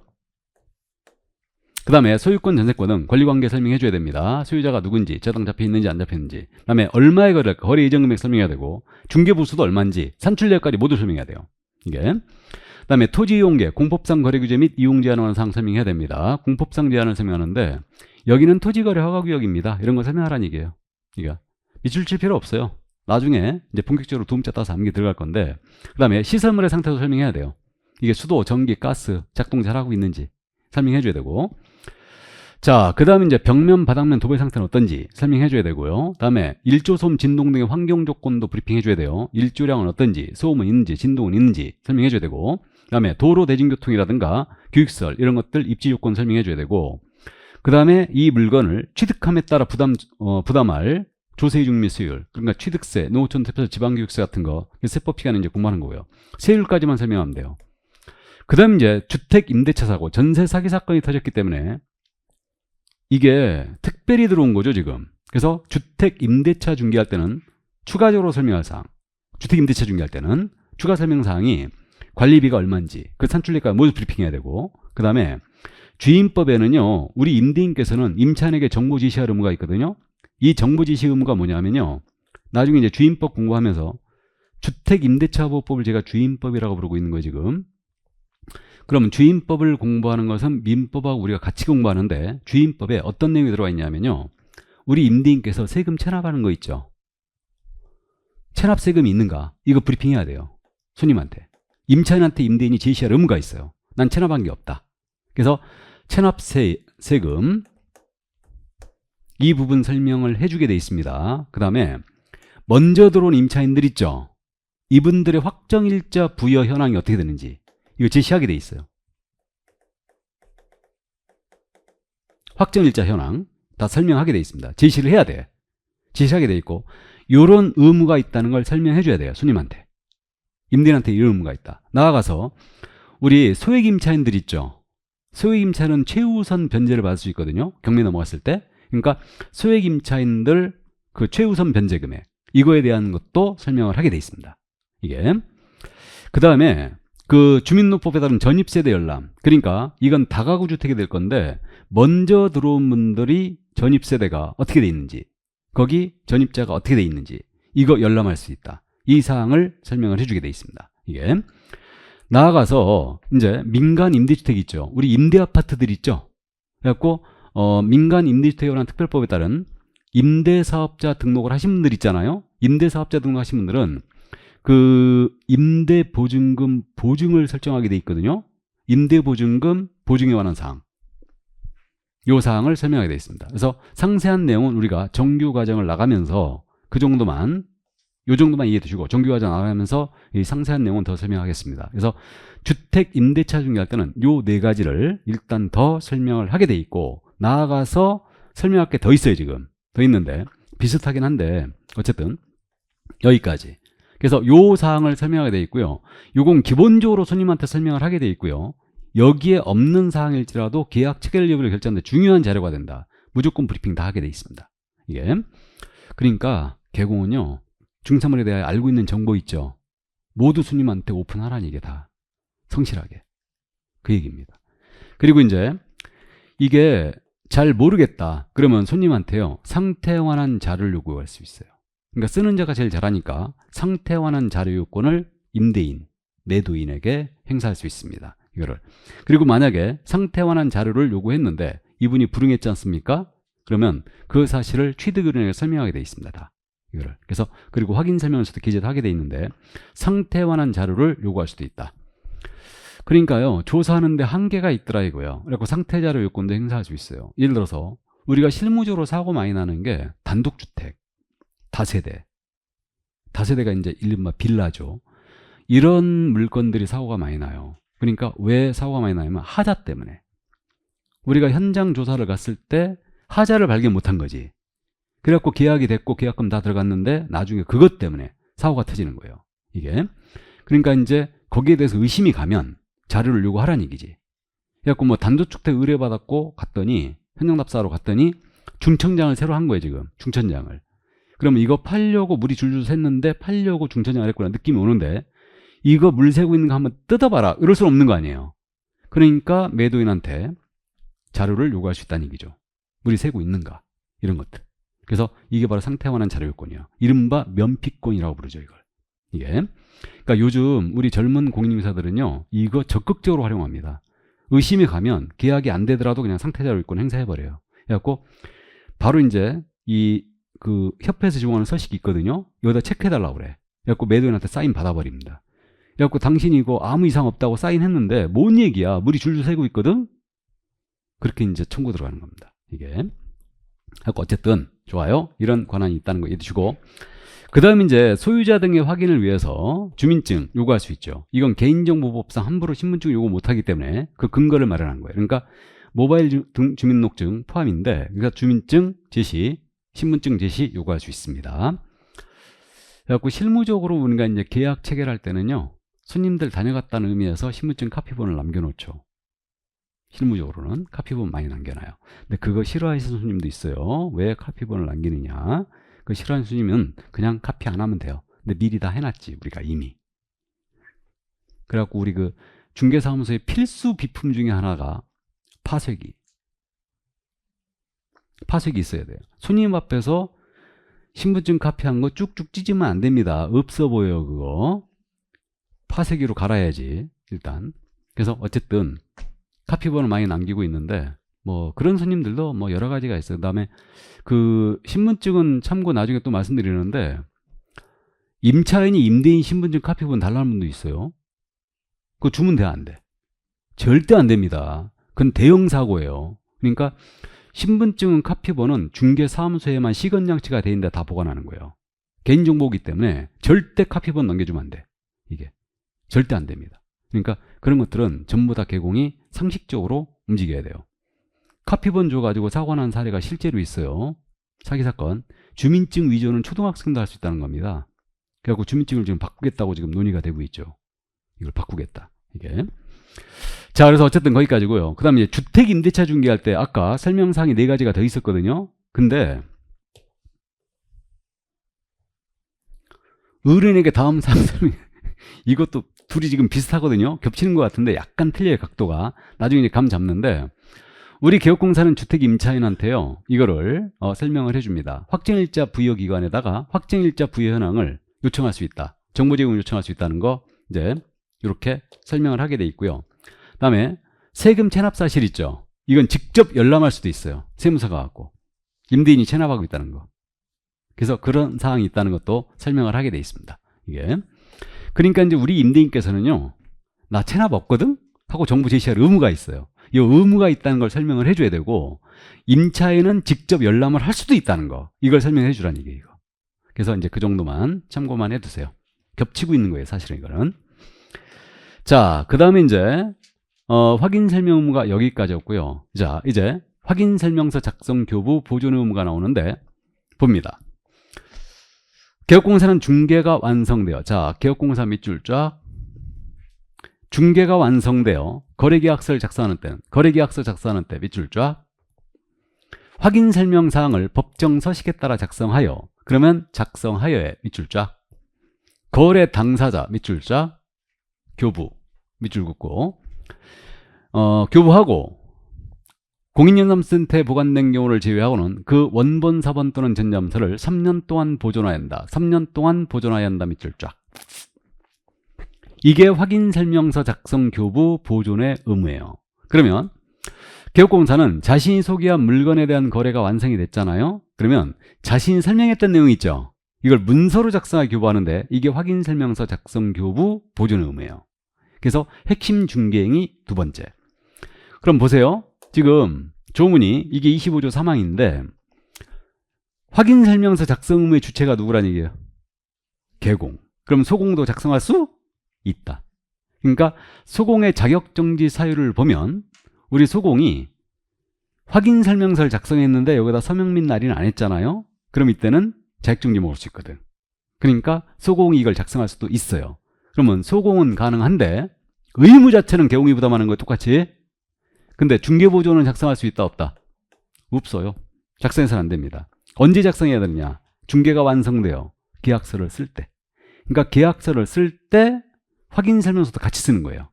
그 다음에 소유권, 전세권은 권리관계 설명해줘야 됩니다. 소유자가 누군지, 저당 잡혀있는지 안 잡혀있는지. 그 다음에 얼마에 거래할까, 거래 예정 금액 설명해야 되고, 중개보수도 얼마인지, 산출내역까지 모두 설명해야 돼요. 이게. 그 다음에 토지 이용계, 공법상 거래규제 및 이용 제한하는 사항 설명해야 됩니다. 공법상 제한을 설명하는데, 여기는 토지거래 허가구역입니다. 이런 거 설명하라는 얘기예요. 그러니까 밑줄 칠 필요 없어요. 나중에 이제 본격적으로 두음자 따서 암기 들어갈 건데, 그 다음에 시설물의 상태도 설명해야 돼요. 이게 수도, 전기, 가스 작동 잘하고 있는지 설명해줘야 되고, 자, 그 다음에 이제 벽면, 바닥면, 도배 상태는 어떤지 설명해줘야 되고요. 그 다음에 일조, 소음, 진동 등의 환경 조건도 브리핑해줘야 돼요. 일조량은 어떤지, 소음은 있는지, 진동은 있는지 설명해줘야 되고, 그 다음에 도로, 대중교통이라든가 교육시설 이런 것들 입지 요건 설명해줘야 되고, 그 다음에 이 물건을 취득함에 따라 부담할 조세이중 및 세율, 그러니까 취득세, 농어촌 대표자 지방교육세 같은 거 세법 시간에 이제 공부하는 거고요. 세율까지만 설명하면 돼요. 그 다음 이제 주택 임대차 사고, 전세 사기 사건이 터졌기 때문에 이게 특별히 들어온 거죠, 지금. 그래서 주택 임대차 중개할 때는 추가적으로 설명할 사항, 주택 임대차 중개할 때는 추가 설명 사항이 관리비가 얼마인지, 그 산출리가 모두 브리핑해야 되고, 그 다음에 주임법에는요, 우리 임대인께서는 임차인에게 정보 지시할 의무가 있거든요. 이 정보 지시 의무가 뭐냐면요, 나중에 이제 주임법 공부하면서 주택 임대차보호법을 제가 주임법이라고 부르고 있는 거예요, 지금. 그러면 주임법을 공부하는 것은 민법하고 우리가 같이 공부하는데, 주임법에 어떤 내용이 들어가 있냐면요, 우리 임대인께서 세금 체납하는 거 있죠. 체납 세금이 있는가? 이거 브리핑해야 돼요, 손님한테. 임차인한테 임대인이 제시할 의무가 있어요. 난 체납한 게 없다. 그래서 체납 세금 이 부분 설명을 해주게 돼 있습니다. 그 다음에 먼저 들어온 임차인들 있죠. 이분들의 확정일자 부여 현황이 어떻게 되는지 이거 제시하게 돼 있어요. 확정일자 현황 다 설명하게 돼 있습니다. 제시를 해야 돼. 제시하게 돼 있고, 이런 의무가 있다는 걸 설명해 줘야 돼요, 손님한테. 임대인한테 이런 의무가 있다. 나아가서 우리 소액 임차인들 있죠. 소액 임차인은 최우선 변제를 받을 수 있거든요, 경매 넘어갔을 때. 그러니까 소액 임차인들 그 최우선 변제 금액, 이거에 대한 것도 설명을 하게 돼 있습니다. 이게. 그 다음에 그 주민등록법에 따른 전입세대 열람, 그러니까 이건 다가구 주택이 될 건데 먼저 들어온 분들이 전입세대가 어떻게 돼 있는지, 거기 전입자가 어떻게 돼 있는지 이거 열람할 수 있다. 이 사항을 설명을 해주게 돼 있습니다. 이게. 나아가서 이제 민간 임대주택 있죠. 우리 임대 아파트들 있죠. 그래갖고 민간 임대주택에 관한 특별법에 따른 임대사업자 등록을 하신 분들 있잖아요. 임대사업자 등록하신 분들은 그 임대보증금 보증을 설정하게 돼 있거든요. 임대보증금 보증에 관한 사항, 이 사항을 설명하게 돼 있습니다. 그래서 상세한 내용은 우리가 정규과정을 나가면서 그 정도만, 요 정도만 이해해 주시고, 정규과정 나가면서 이 상세한 내용은 더 설명하겠습니다. 그래서 주택 임대차 중개할 때는 요 네 가지를 일단 더 설명을 하게 돼 있고, 나아가서 설명할 게 더 있어요, 지금. 더 있는데 비슷하긴 한데 어쨌든 여기까지. 그래서 요 사항을 설명하게 돼 있고요. 요건 기본적으로 손님한테 설명을 하게 돼 있고요. 여기에 없는 사항일지라도 계약 체결 여부를 결정하는 데 중요한 자료가 된다. 무조건 브리핑 다 하게 돼 있습니다. 이게. 그러니까 개공은요. 중개사물에 대해 알고 있는 정보 있죠. 모두 손님한테 오픈하라는 얘기 다. 성실하게. 그 얘기입니다. 그리고 이제 이게 잘 모르겠다. 그러면 손님한테요. 상태 환원 자료를 요구할 수 있어요. 그러니까 쓰는 자가 제일 잘하니까 상태 환원 자료 요건을 임대인, 매도인에게 행사할 수 있습니다. 이거를. 그리고 만약에 상태 환원 자료를 요구했는데 이분이 불응했지 않습니까? 그러면 그 사실을 취득인에게 설명하게 돼 있습니다. 다. 이거를. 그래서 그리고 확인 설명서도 기재도 하게 돼 있는데 상태 환원 자료를 요구할 수도 있다. 그러니까요. 조사하는데 한계가 있더라 이거요. 그래서 상태 자료 요건도 행사할 수 있어요. 예를 들어서 우리가 실무적으로 사고 많이 나는 게 단독주택, 다세대가 이제 이른바 빌라죠. 이런 물건들이 사고가 많이 나요. 그러니까 왜 사고가 많이 나냐면 하자 때문에. 우리가 현장 조사를 갔을 때 하자를 발견 못한 거지. 그래갖고 계약이 됐고 계약금 다 들어갔는데 나중에 그것 때문에 사고가 터지는 거예요. 이게. 그러니까 이제 거기에 대해서 의심이 가면 자료를 요구하라는 얘기지. 그래갖고 뭐 단독주택 의뢰받았고 갔더니 현장 답사하러 갔더니 중청장을 새로 한 거예요 지금. 중천장을. 그러면 이거 팔려고 물이 줄줄 샜는데 팔려고 중천장을 했구나 느낌이 오는데 이거 물 새고 있는 거 한번 뜯어봐라. 이럴 수는 없는 거 아니에요. 그러니까 매도인한테 자료를 요구할 수 있다는 얘기죠. 물이 새고 있는가 이런 것들. 그래서 이게 바로 상태 환원 자료 요건이에요. 이른바 면피권이라고 부르죠 이걸. 이게. 그러니까 요즘 우리 젊은 공인중개사들은요 이거 적극적으로 활용합니다. 의심이 가면 계약이 안 되더라도 그냥 상태 자료 요건 행사해버려요. 그래갖고 바로 이제 이 그 협회에서 제공하는 서식이 있거든요. 여기다 체크해달라고 그래. 그래갖고 매도인한테 사인 받아버립니다. 그래갖고 당신이 이거 아무 이상 없다고 사인했는데 뭔 얘기야? 물이 줄줄 새고 있거든? 그렇게 이제 청구 들어가는 겁니다. 이게. 그래갖고 어쨌든 좋아요. 이런 권한이 있다는 거 이해주시고. 그 다음 이제 소유자 등의 확인을 위해서 주민증 요구할 수 있죠. 이건 개인정보법상 함부로 신분증 요구 못하기 때문에 그 근거를 마련한 거예요. 그러니까 모바일 주민등록증 포함인데 그러니까 주민증 제시, 신분증 제시 요구할 수 있습니다. 그래갖고 실무적으로 우리가 이제 계약 체결할 때는요. 손님들 다녀갔다는 의미에서 신분증 카피본을 남겨놓죠. 실무적으로는 카피본 많이 남겨놔요. 근데 그거 싫어하시는 손님도 있어요. 왜 카피본을 남기느냐. 그 싫어하는 손님은 그냥 카피 안 하면 돼요. 근데 미리 다 해놨지 우리가 이미. 그래갖고 우리 그 중개사무소의 필수 비품 중에 하나가 파쇄기. 파쇄기 있어야 돼요. 손님 앞에서 신분증 카피한 거 쭉쭉 찢으면 안 됩니다. 없어 보여요 그거. 파쇄기로 갈아야지 일단. 그래서 어쨌든 카피본을 많이 남기고 있는데 뭐 그런 손님들도 뭐 여러 가지가 있어요. 그다음에 그 신분증은 참고 나중에 또 말씀드리는데 임차인이 임대인 신분증 카피본 달라는 분도 있어요. 그거 주면 돼 안 돼? 절대 안 됩니다. 그건 대형 사고예요. 그러니까 신분증은 카피본은 중개사무소에만 시건장치가 돼 있는데 다 보관하는 거예요. 개인정보이기 때문에 절대 카피본 넘겨주면 안 돼. 이게 절대 안 됩니다. 그러니까 그런 것들은 전부 다 개공이 상식적으로 움직여야 돼요. 카피본 줘가지고 사고 난 사례가 실제로 있어요. 사기 사건. 주민증 위조는 초등학생도 할 수 있다는 겁니다. 그래갖고 주민증을 지금 바꾸겠다고 지금 논의가 되고 있죠. 이걸 바꾸겠다. 이게. 자, 그래서 어쨌든 거기까지고요. 그 다음에 주택 임대차 중개할 때 아까 설명사항이 4가지가 더 있었거든요. 근데 의뢰인에게 다음 사항 설명 이것도 둘이 지금 비슷하거든요. 겹치는 것 같은데 약간 틀려요 각도가. 나중에 이제 감 잡는데 우리 개업공사는 주택 임차인한테요 이거를 설명을 해줍니다. 확정일자 부여 기간에다가 확정일자 부여 현황을 요청할 수 있다. 정보 제공을 요청할 수 있다는 거 이제 이렇게 설명을 하게 돼 있고요. 그다음에 세금 체납 사실 있죠. 이건 직접 열람할 수도 있어요. 세무서가 갖고 임대인이 체납하고 있다는 거. 그래서 그런 사항이 있다는 것도 설명을 하게 돼 있습니다. 이게. 그러니까 이제 우리 임대인께서는요, 나 체납 없거든? 하고 정보 제시할 의무가 있어요. 이 의무가 있다는 걸 설명을 해줘야 되고, 임차인은 직접 열람을 할 수도 있다는 거. 이걸 설명해 주라는 얘기예요, 이거. 그래서 이제 그 정도만 참고만 해두세요. 겹치고 있는 거예요, 사실은 이거는. 자, 그 다음에 이제, 확인 설명 의무가 여기까지였고요. 자, 이제 확인 설명서 작성 교부 보존 의무가 나오는데, 봅니다. 개업공사는 중개가 완성되어, 자, 개업공사 밑줄 쫙. 중개가 완성되어 거래계약서를 작성하는 때는, 거래계약서 작성하는 때 밑줄 쫙. 확인 설명사항을 법정 서식에 따라 작성하여, 그러면 작성하여에 밑줄 쫙. 거래 당사자 밑줄 쫙. 교부 밑줄 긋고, 교부하고 공인연금센터에 보관된 경우를 제외하고는 그 원본 사본 또는 전자문서를 3년 동안 보존해야 한다. 3년 동안 보존해야 한다. 밑줄 쫙. 이게 확인설명서 작성 교부 보존의 의무예요. 그러면 개업공사는 자신이 소개한 물건에 대한 거래가 완성이 됐잖아요. 그러면 자신이 설명했던 내용이 있죠. 이걸 문서로 작성하고 교부하는데 이게 확인설명서 작성 교부 보존의 의무예요. 그래서 핵심 중개행위 두 번째. 그럼 보세요. 지금 조문이 이게 25조 3항인데 확인설명서 작성 의무의 주체가 누구란 얘기예요? 개공. 그럼 소공도 작성할 수 있다. 그러니까 소공의 자격정지 사유를 보면 우리 소공이 확인설명서를 작성했는데 여기다 서명 및 날인을 안 했잖아요. 그럼 이때는 자격정지 먹을 수 있거든. 그러니까 소공이 이걸 작성할 수도 있어요. 그러면 소공은 가능한데 의무 자체는 개공이 부담하는 거예요. 똑같이. 근데 중개보존은 작성할 수 있다 없다? 없어요. 작성해서는 안 됩니다. 언제 작성해야 되느냐? 중개가 완성되어 계약서를 쓸 때. 그러니까 계약서를 쓸 때 확인설명서도 같이 쓰는 거예요.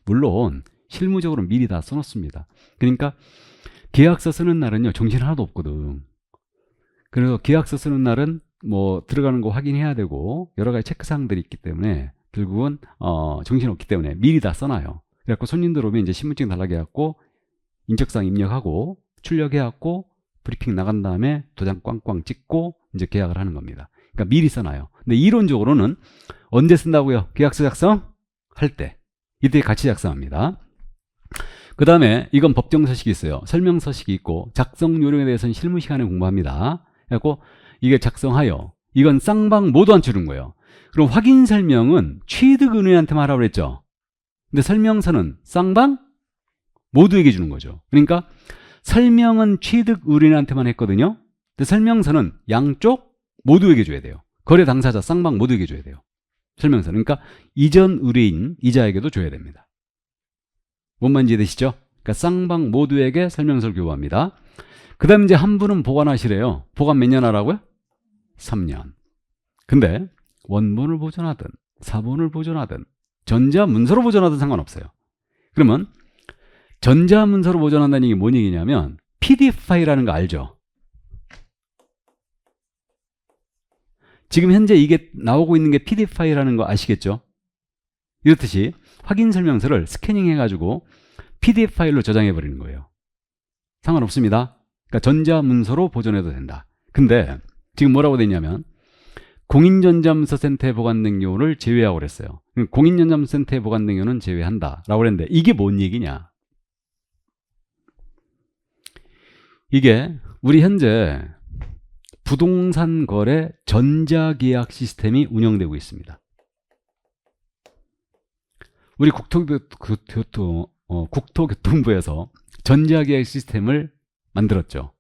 물론 실무적으로 미리 다 써놓습니다. 그러니까 계약서 쓰는 날은요 정신 하나도 없거든. 그래서 계약서 쓰는 날은 뭐 들어가는 거 확인해야 되고 여러 가지 체크사항들이 있기 때문에 결국은 정신없기 때문에 미리 다 써놔요. 그래갖고 손님들 오면 이제 신분증 달라고 해갖고 인적사항 입력하고 출력해갖고 브리핑 나간 다음에 도장 꽝꽝 찍고 이제 계약을 하는 겁니다. 그러니까 미리 써놔요. 근데 이론적으로는 언제 쓴다고요? 계약서 작성? 할 때. 이때 같이 작성합니다. 그 다음에 이건 법정 서식이 있어요. 설명 서식이 있고 작성 요령에 대해서는 실무 시간에 공부합니다. 그래갖고 이게 작성하여 이건 쌍방 모두한테 주는 거예요. 그럼 확인 설명은 취득 은행한테만 하라고 그랬죠. 근데 설명서는 쌍방 모두에게 주는 거죠. 그러니까 설명은 취득 의뢰인한테만 했거든요. 근데 설명서는 양쪽 모두에게 줘야 돼요. 거래 당사자 쌍방 모두에게 줘야 돼요. 설명서. 그러니까 이전 의뢰인 이자에게도 줘야 됩니다. 뭔 말인지 이해되시죠? 그러니까 쌍방 모두에게 설명서를 교부합니다. 그 다음 이제 한 분은 보관하시래요. 보관 몇 년 하라고요? 3년. 근데 원본을 보존하든 사본을 보존하든 전자문서로 보존하든 상관없어요. 그러면 전자문서로 보존한다는 얘기 뭔 얘기냐면 PDF 파일이라는 거 알죠? 지금 현재 이게 나오고 있는 게 PDF 파일이라는 거 아시겠죠? 이렇듯이 확인 설명서를 스캐닝 해가지고 PDF 파일로 저장해 버리는 거예요. 상관없습니다. 그러니까 전자문서로 보존해도 된다. 근데 지금 뭐라고 돼 있냐면 공인전자문서 센터에 보관된 경우를 제외하고 그랬어요. 공인전자문서 센터에 보관된 경우는 제외한다 라고 그랬는데 이게 뭔 얘기냐? 이게 우리 현재 부동산 거래 전자계약 시스템이 운영되고 있습니다. 우리 국토교통부에서 전자계약 시스템을 만들었죠.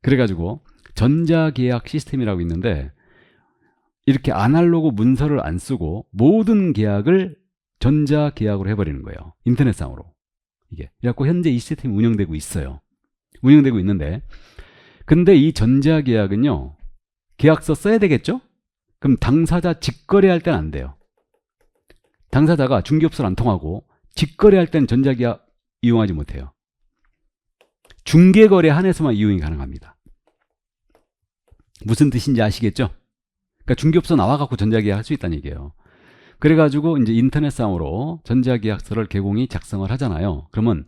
그래가지고 전자계약 시스템이라고 있는데 이렇게 아날로그 문서를 안 쓰고 모든 계약을 전자계약으로 해버리는 거예요. 인터넷상으로. 이게. 그래갖고 현재 이 시스템이 운영되고 있어요. 운영되고 있는데 근데 이 전자계약은요. 계약서 써야 되겠죠? 그럼 당사자 직거래할 때는 안 돼요. 당사자가 중개업소를 안 통하고 직거래할 때는 전자계약 이용하지 못해요. 중개거래 한해서만 이용이 가능합니다. 무슨 뜻인지 아시겠죠? 그러니까 중개업소 나와갖고 전자계약 할 수 있다는 얘기예요. 그래가지고 이제 인터넷상으로 전자계약서를 개공이 작성을 하잖아요. 그러면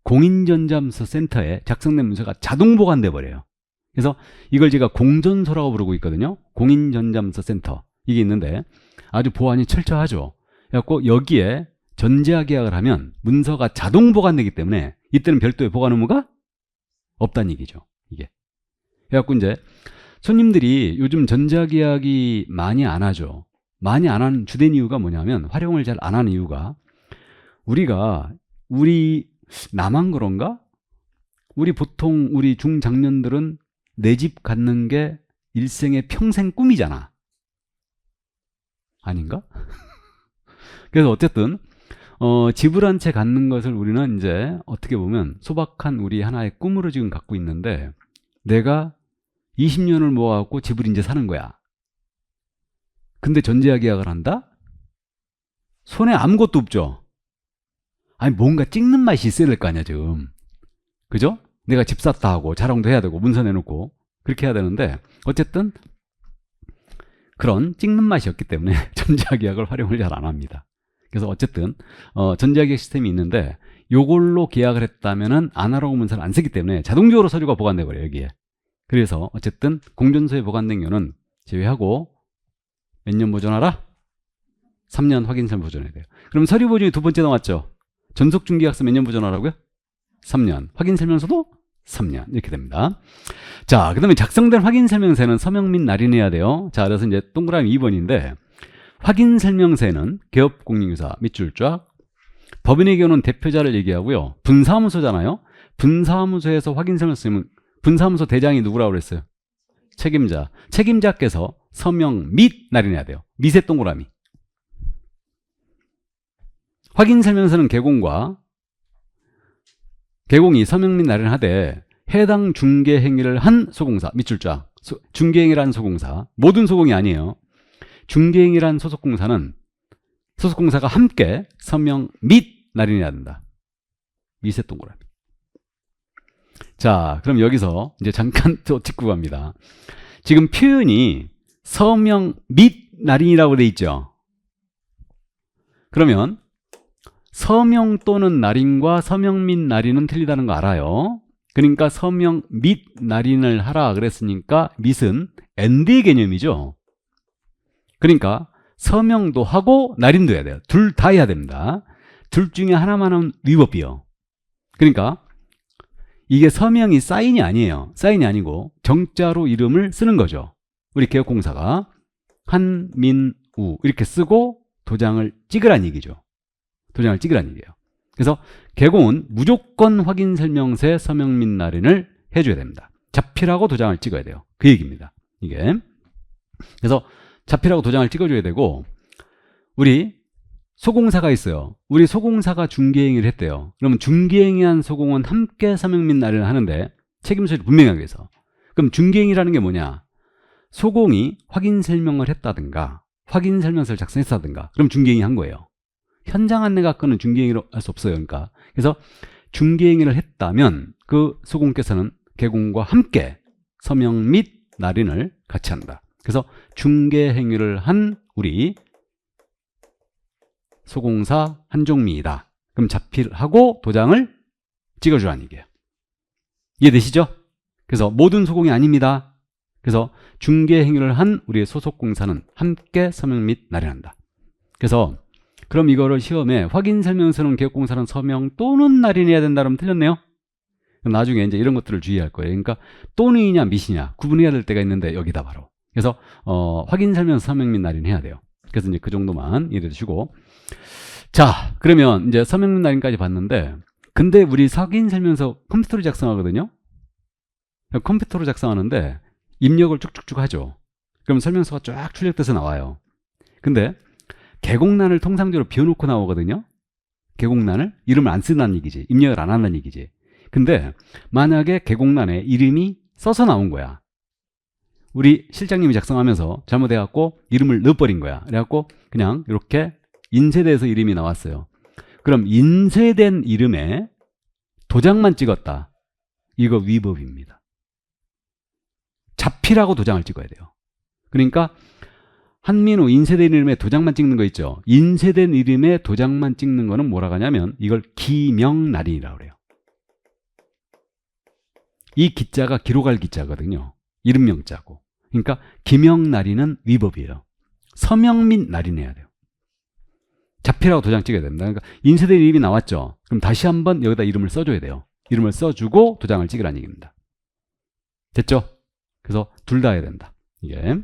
공인전자문서 센터에 작성된 문서가 자동 보관돼 버려요. 그래서 이걸 제가 공전소라고 부르고 있거든요. 공인전자문서 센터 이게 있는데 아주 보안이 철저하죠. 그래갖고 여기에 전자계약을 하면 문서가 자동 보관되기 때문에 이때는 별도의 보관 의무가 없다는 얘기죠. 이게. 그래갖고 이제 손님들이 요즘 전자계약이 많이 안 하죠. 많이 안 하는 주된 이유가 뭐냐면 활용을 잘 안 하는 이유가 우리 나만 그런가? 우리 보통 우리 중장년들은 내 집 갖는 게 일생의 평생 꿈이잖아. 아닌가? 그래서 어쨌든 집을 한 채 갖는 것을 우리는 이제 어떻게 보면 소박한 우리 하나의 꿈으로 지금 갖고 있는데, 내가 20년을 모아갖고 집을 이제 사는 거야. 근데 전제하 계약을 한다? 손에 아무것도 없죠. 아니 뭔가 찍는 맛이 있어야 될 거 아니야 지금. 그죠? 내가 집 샀다 하고 자랑도 해야 되고 문서 내놓고 그렇게 해야 되는데, 어쨌든 그런 찍는 맛이 없기 때문에 전제하 계약을 활용을 잘 안 합니다. 그래서 어쨌든 전제하 계약 시스템이 있는데, 요걸로 계약을 했다면은 아날로그 문서를 안 쓰기 때문에 자동적으로 서류가 보관돼 버려요 여기에. 그래서 어쨌든 공존서에 보관된 경우는 제외하고 몇 년 보존하라? 3년 확인서를 보존해야 돼요. 그럼 서류 보존이 두 번째 나왔죠. 전속중개약서 몇 년 보존하라고요? 3년. 확인설명서도 3년. 이렇게 됩니다. 자, 그 다음에 작성된 확인설명서는 서명 및 날인해야 돼요. 자, 그래서 이제 동그라미 2번인데, 확인설명서에는 개업공인유사 밑줄 쫙, 법인의 경우는 대표자를 얘기하고요. 분사무소잖아요. 분사무소에서 확인설명서 쓰면 분사무소 대장이 누구라고 그랬어요? 책임자. 책임자께서 서명 및 날인해야 돼요. 밑에 동그라미. 확인설명서는 개공이 서명 및 날인을 하되, 해당 중개행위를 한 소공사 밑줄 쫙, 중개행위를 한 소공사, 모든 소공이 아니에요. 중개행위를 한 소속공사가 함께 서명 및 날인해야 된다. 밑에 동그라미. 자, 그럼 여기서 이제 잠깐 또 짚고 갑니다. 지금 표현이 서명 및 날인이라고 돼 있죠. 그러면 서명 또는 날인과 서명 및 날인은 틀리다는 거 알아요. 그러니까 서명 및 날인을 하라 그랬으니까 밋은 and의 개념이죠. 그러니까 서명도 하고 날인도 해야 돼요. 둘 다 해야 됩니다. 둘 중에 하나만은 위법이요. 그러니까 이게 서명이 사인이 아니에요. 사인이 아니고 정자로 이름을 쓰는 거죠. 우리 개업공사가 한민우 이렇게 쓰고 도장을 찍으란 얘기죠. 도장을 찍으란 얘기예요. 그래서 개공은 무조건 확인설명서에 서명 및 날인을 해줘야 됩니다. 자필하고 도장을 찍어야 돼요. 그 얘기입니다. 이게. 그래서 자필하고 도장을 찍어줘야 되고, 우리 소공사가 있어요. 우리 소공사가 중개행위를 했대요. 그러면 중개행위한 소공은 함께 서명 및 날인을 하는데 책임서를 분명히 하기 위해서. 그럼 중개행위라는 게 뭐냐? 소공이 확인설명을 했다든가 확인설명서를 작성했다든가, 그럼 중개행위 한 거예요. 현장 안내가 건은 중개행위로 할 수 없어요. 그러니까 그래서 중개행위를 했다면 그 소공께서는 개공과 함께 서명 및 날인을 같이 한다. 그래서 중개행위를 한 우리 소공사 한종미이다. 그럼 자필하고 도장을 찍어주라는 얘기예요. 이해되시죠? 그래서 모든 소공이 아닙니다. 그래서 중개행위를 한 우리의 소속공사는 함께 서명 및 날인한다. 그래서 그럼 이거를 시험에 확인설명서는 개업공사는 서명 또는 날인해야 된다 그러면 틀렸네요. 나중에 이제 이런 것들을 주의할 거예요. 그러니까 또는이냐 밋이냐 구분해야 될 때가 있는데 여기다 바로. 그래서 확인설명서 서명 및 날인해야 돼요. 그래서 이제 그 정도만 이해해 주시고, 자, 그러면 이제 서명 및 날인까지 봤는데, 근데 우리 확인설명서 컴퓨터로 작성하거든요. 컴퓨터로 작성하는데 입력을 쭉쭉쭉 하죠. 그럼 설명서가 쫙 출력돼서 나와요. 근데 개공란을 통상적으로 비워놓고 나오거든요. 개공란을 이름을 안 쓴다는 얘기지. 입력을 안 한다는 얘기지. 근데 만약에 개공란에 이름이 써서 나온 거야. 우리 실장님이 작성하면서 잘못해갖고 이름을 넣어버린 거야. 그래갖고 그냥 이렇게 인쇄돼서 이름이 나왔어요. 그럼 인쇄된 이름에 도장만 찍었다. 이거 위법입니다. 자필하고 도장을 찍어야 돼요. 그러니까 한민우 인쇄된 이름에 도장만 찍는 거 있죠. 인쇄된 이름에 도장만 찍는 거는 뭐라고 하냐면 이걸 기명날인이라고 그래요. 이 기자가 기록할 기자거든요. 이름명자고. 그러니까 기명날인은 위법이에요. 서명 및 날인해야 돼요. 자필하고 도장 찍어야 됩니다. 그러니까 인쇄된 이름이 나왔죠. 그럼 다시 한번 여기다 이름을 써줘야 돼요. 이름을 써주고 도장을 찍으라는 얘기입니다. 됐죠? 그래서 둘 다 해야 된다. 이게.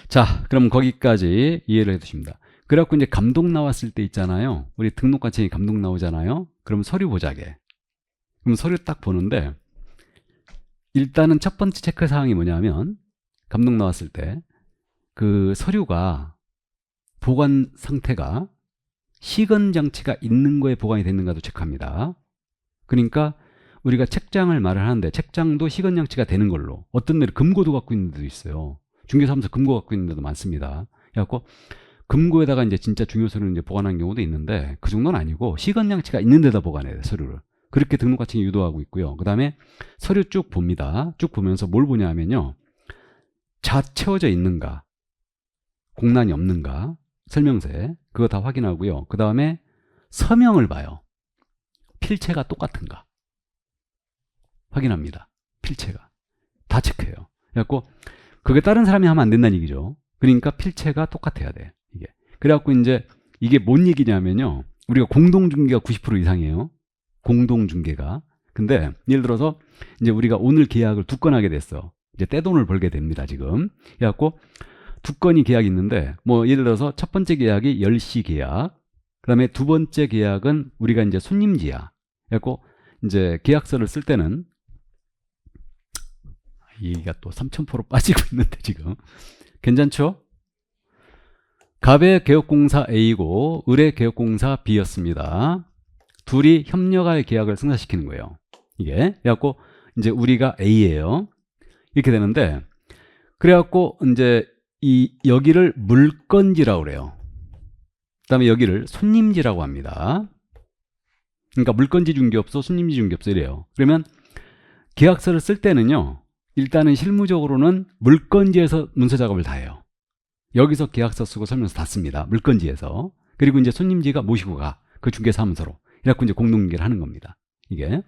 자, 그럼 거기까지 이해를 해두십니다. 그래갖고 이제 감독 나왔을 때 있잖아요. 우리 등록관청이 감독 나오잖아요. 그럼 서류 보자게. 그럼 서류 딱 보는데 일단은 첫 번째 체크사항이 뭐냐면 감독 나왔을 때 그 서류가 보관 상태가 시건장치가 있는 거에 보관이 됐는가도 체크합니다. 그러니까 우리가 책장을 말을 하는데 책장도 시건장치가 되는 걸로, 어떤 데는 금고도 갖고 있는 데도 있어요. 중개사무소 금고 갖고 있는 데도 많습니다. 그래갖고 금고에다가 이제 진짜 중요 서류를 이제 보관하는 경우도 있는데 그 정도는 아니고 시건장치가 있는 데다 보관해야 돼, 서류를. 그렇게 등록가칭 유도하고 있고요. 그 다음에 서류 쭉 봅니다. 쭉 보면서 뭘 보냐 하면요, 자 채워져 있는가, 공란이 없는가, 설명서에 그거 다 확인하고요. 그 다음에 서명을 봐요. 필체가 똑같은가 확인합니다. 필체가 다 체크해요. 그래갖고 그게 다른 사람이 하면 안 된다는 얘기죠. 그러니까 필체가 똑같아야 돼, 이게. 그래갖고 이제 이게 뭔 얘기냐면요, 우리가 공동중개가 90% 이상이에요. 공동중개가. 근데 예를 들어서 이제 우리가 오늘 계약을 2건 하게 됐어. 이제 떼돈을 벌게 됩니다, 지금. 그래갖고 2건이 계약이 있는데, 뭐 예를 들어서 첫 번째 계약이 10시 계약, 그 다음에 두 번째 계약은 우리가 이제 손님지야. 그래갖고 이제 계약서를 쓸 때는, 얘가 또 3000% 빠지고 있는데 지금 괜찮죠? 갑의 개업공사 A고 을의 개업공사 B였습니다. 둘이 협력할 계약을 승사시키는 거예요, 이게. 그래갖고 이제 우리가 A예요. 이렇게 되는데, 그래갖고 이제 여기를 물건지라고 그래요. 그 다음에 여기를 손님지라고 합니다. 그러니까 물건지 중개업소, 손님지 중개업소 이래요. 그러면 계약서를 쓸 때는요, 일단은 실무적으로는 물건지에서 문서 작업을 다 해요. 여기서 계약서 쓰고 설명서 다 씁니다, 물건지에서. 그리고 이제 손님지가 모시고 가, 그 중개사무소로. 이래갖고 이제 공동중개를 하는 겁니다, 이게.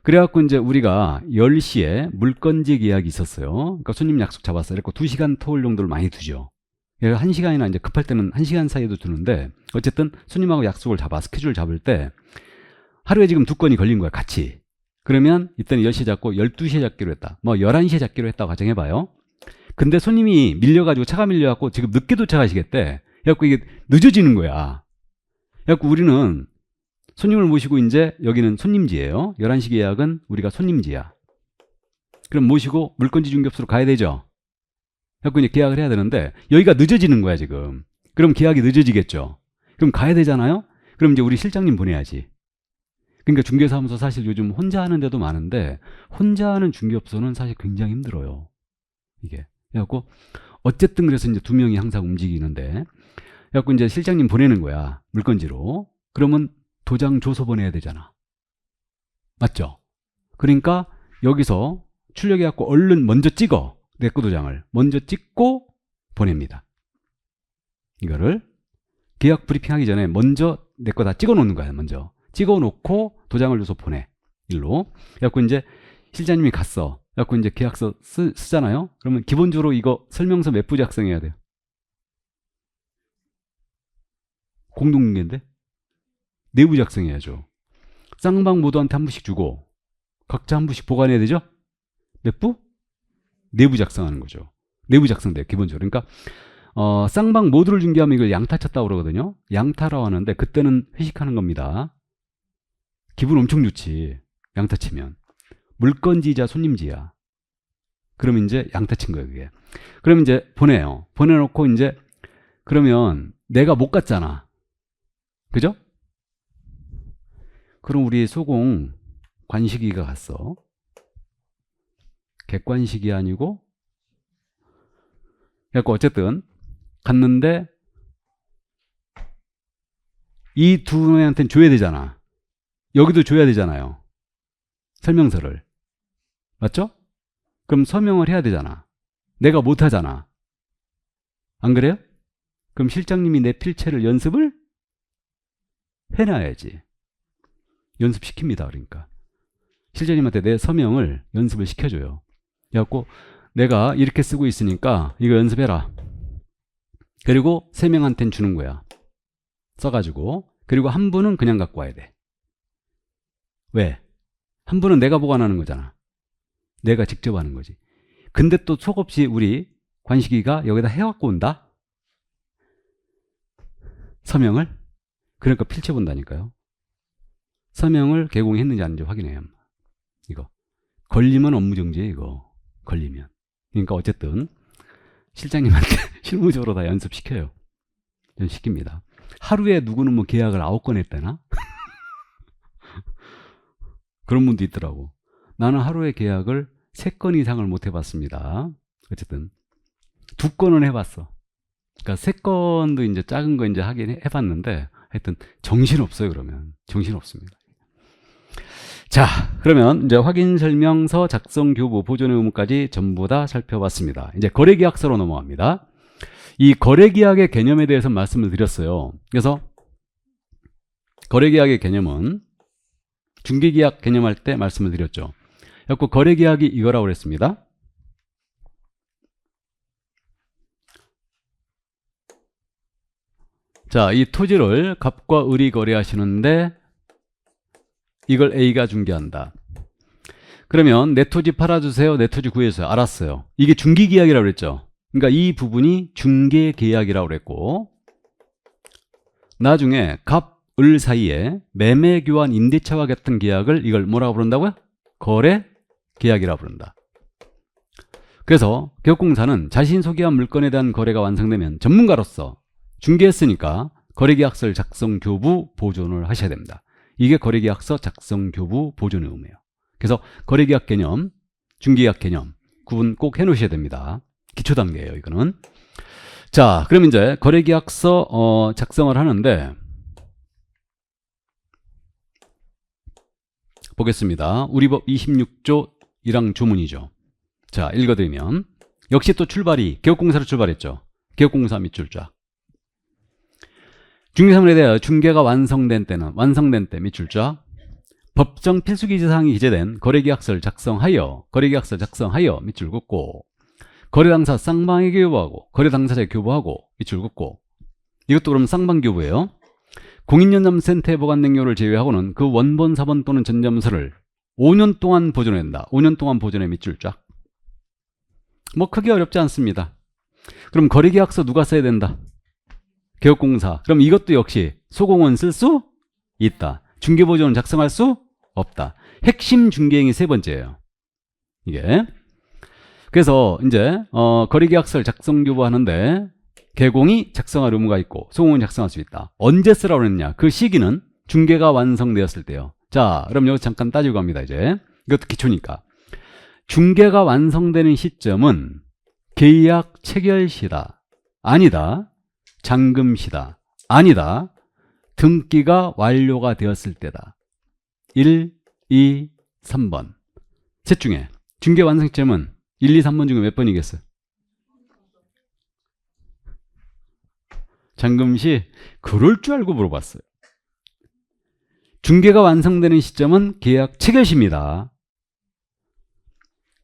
그래갖고 이제 우리가 10시에 물건지 계약이 있었어요. 그러니까 손님 약속 잡았어요. 그래갖고 2시간 토울 정도를 많이 두죠. 1시간이나 이제 급할 때는 1시간 사이에도 두는데, 어쨌든 손님하고 약속을 잡아, 스케줄 잡을 때 하루에 지금 2건이 걸린 거야, 같이. 그러면 이때는 10시에 잡고 12시에 잡기로 했다, 뭐 11시에 잡기로 했다고 가정해봐요. 근데 손님이 밀려가지고, 차가 밀려갖고 지금 늦게 도착하시겠대. 그래갖고 이게 늦어지는 거야. 그래갖고 우리는 손님을 모시고, 이제 여기는 손님지예요. 11시 계약은 우리가 손님지야. 그럼 모시고 물건지 중개업소로 가야 되죠. 그래갖고 이제 계약을 해야 되는데 여기가 늦어지는 거야, 지금. 그럼 계약이 늦어지겠죠. 그럼 가야 되잖아요. 그럼 이제 우리 실장님 보내야지. 그러니까 중개사무소 사실 요즘 혼자 하는 데도 많은데, 혼자 하는 중개업소는 사실 굉장히 힘들어요, 이게. 그래갖고 어쨌든 그래서 이제 2명이 항상 움직이는데, 그래갖고 이제 실장님 보내는 거야, 물건지로. 그러면 도장 줘서 보내야 되잖아, 맞죠? 그러니까 여기서 출력해갖고 얼른 먼저 찍어, 내 거 도장을 먼저 찍고 보냅니다. 이거를 계약 브리핑하기 전에 먼저 내 거 다 찍어 놓는 거야. 먼저 찍어 놓고 도장을 줘서 보내, 일로. 그래갖고 이제 실장님이 갔어. 그래갖고 이제 계약서 쓰잖아요. 그러면 기본적으로 이거 설명서 몇 부 작성해야 돼요? 공동중개인데 4부 작성해야죠. 쌍방 모두한테 한 부씩 주고 각자 한 부씩 보관해야 되죠. 몇 부? 4부 작성하는 거죠. 4부 작성돼요, 기본적으로. 그러니까 쌍방 모두를 중개하면 이걸 양타 쳤다고 그러거든요. 양타라고 하는데 그때는 회식하는 겁니다. 기분 엄청 좋지, 양타 치면. 물건지자 손님지야. 그러면 이제 양타 친 거예요, 그게. 그러면 이제 보내요. 보내놓고 이제, 그러면 내가 못 갔잖아, 그죠? 그럼 우리 소공 관식이가 갔어. 객관식이 아니고. 그래갖고 어쨌든 갔는데 이 두 명한테는 줘야 되잖아. 여기도 줘야 되잖아요, 설명서를. 맞죠? 그럼 서명을 해야 되잖아. 내가 못 하잖아, 안 그래요? 그럼 실장님이 내 필체를 연습을 해놔야지. 연습시킵니다. 그러니까 실장님한테 내 서명을 연습을 시켜줘요. 그래갖고 내가 이렇게 쓰고 있으니까 이거 연습해라. 그리고 3명한테는 주는 거야, 써가지고. 그리고 한 분은 그냥 갖고 와야 돼. 왜? 한 분은 내가 보관하는 거잖아. 내가 직접 하는 거지. 근데 또 속없이 우리 관식이가 여기다 해갖고 온다, 서명을. 그러니까 필체 본다니까요. 서명을 개공했는지 아닌지 확인해요, 이거. 걸리면 업무정지예요, 이거. 걸리면. 그러니까 어쨌든 실장님한테 실무적으로 다 연습시켜요. 연습시킵니다. 하루에 누구는 뭐 계약을 9건 했다나? 그런 분도 있더라고. 나는 하루에 계약을 3건 이상을 못 해봤습니다. 어쨌든 2건은 해봤어. 그러니까 3건도 이제 작은 거 이제 하긴 해봤는데 하여튼 정신없어요. 그러면 정신없습니다. 자, 그러면 이제 확인 설명서 작성 교부 보존의 의무까지 전부 다 살펴봤습니다. 이제 거래계약서로 넘어갑니다. 이 거래계약의 개념에 대해서 말씀을 드렸어요. 그래서 거래계약의 개념은 중개계약 개념할 때 말씀을 드렸죠. 그래서 거래계약이 이거라고 그랬습니다. 자, 이 토지를 갑과 을이 거래하시는데 이걸 A가 중개한다. 그러면 내 토지 팔아주세요. 내 토지 구해주세요. 알았어요. 이게 중개계약이라고 그랬죠. 그러니까 이 부분이 중개계약이라고 그랬고, 나중에 갑, 을 사이에 매매, 교환, 임대차와 같은 계약을 이걸 뭐라고 부른다고요? 거래계약이라고 부른다. 그래서 개업공사는 자신 소개한 물건에 대한 거래가 완성되면 전문가로서 중개했으니까 거래계약서를 작성, 교부, 보존을 하셔야 됩니다. 이게 거래계약서 작성, 교부, 보존의 의무예요. 그래서 거래계약 개념, 중개계약 개념 구분 꼭 해놓으셔야 됩니다. 기초단계예요, 이거는. 자, 그럼 이제 거래계약서 작성을 하는데 보겠습니다. 우리 법 26조 1항 조문이죠. 자, 읽어드리면 역시 또 출발이 개업공사로 출발했죠. 개업공사 밑줄 쫙. 중개사물에 대하여 중개가 완성된 때 밑줄 쫙. 법정 필수기재사항이 기재된 거래계약서를 작성하여 밑줄 긋고, 거래당사 쌍방에게 교부하고 거래당사자에 교부하고 밑줄 긋고, 이것도 그럼 쌍방교부예요. 공인연감센터에 보관된 경우를 제외하고는 그 원본, 사본 또는 전점서를 5년 동안 보존한다. 5년 동안 보존해 밑줄 쫙. 뭐 크게 어렵지 않습니다. 그럼 거래계약서 누가 써야 된다? 개업공사. 그럼 이것도 역시 소공은 쓸 수 있다. 중개보존은 작성할 수 없다. 핵심 중개행위 3번째예요. 이게. 그래서 이제 거래계약서를 작성 교부하는데 개공이 작성할 의무가 있고 소공은 작성할 수 있다. 언제 쓰라고 했냐? 그 시기는 중개가 완성되었을 때요. 자, 그럼 여기서 잠깐 따지고 갑니다. 이제 이것도 기초니까. 중개가 완성되는 시점은 계약 체결시다. 아니다. 잔금시다. 아니다. 등기가 완료가 되었을 때다. 1, 2, 3번. 셋 중에 중개 완성 시점은 1, 2, 3번 중에 몇 번이겠어요? 잔금시? 그럴 줄 알고 물어봤어요. 중개가 완성되는 시점은 계약 체결시입니다.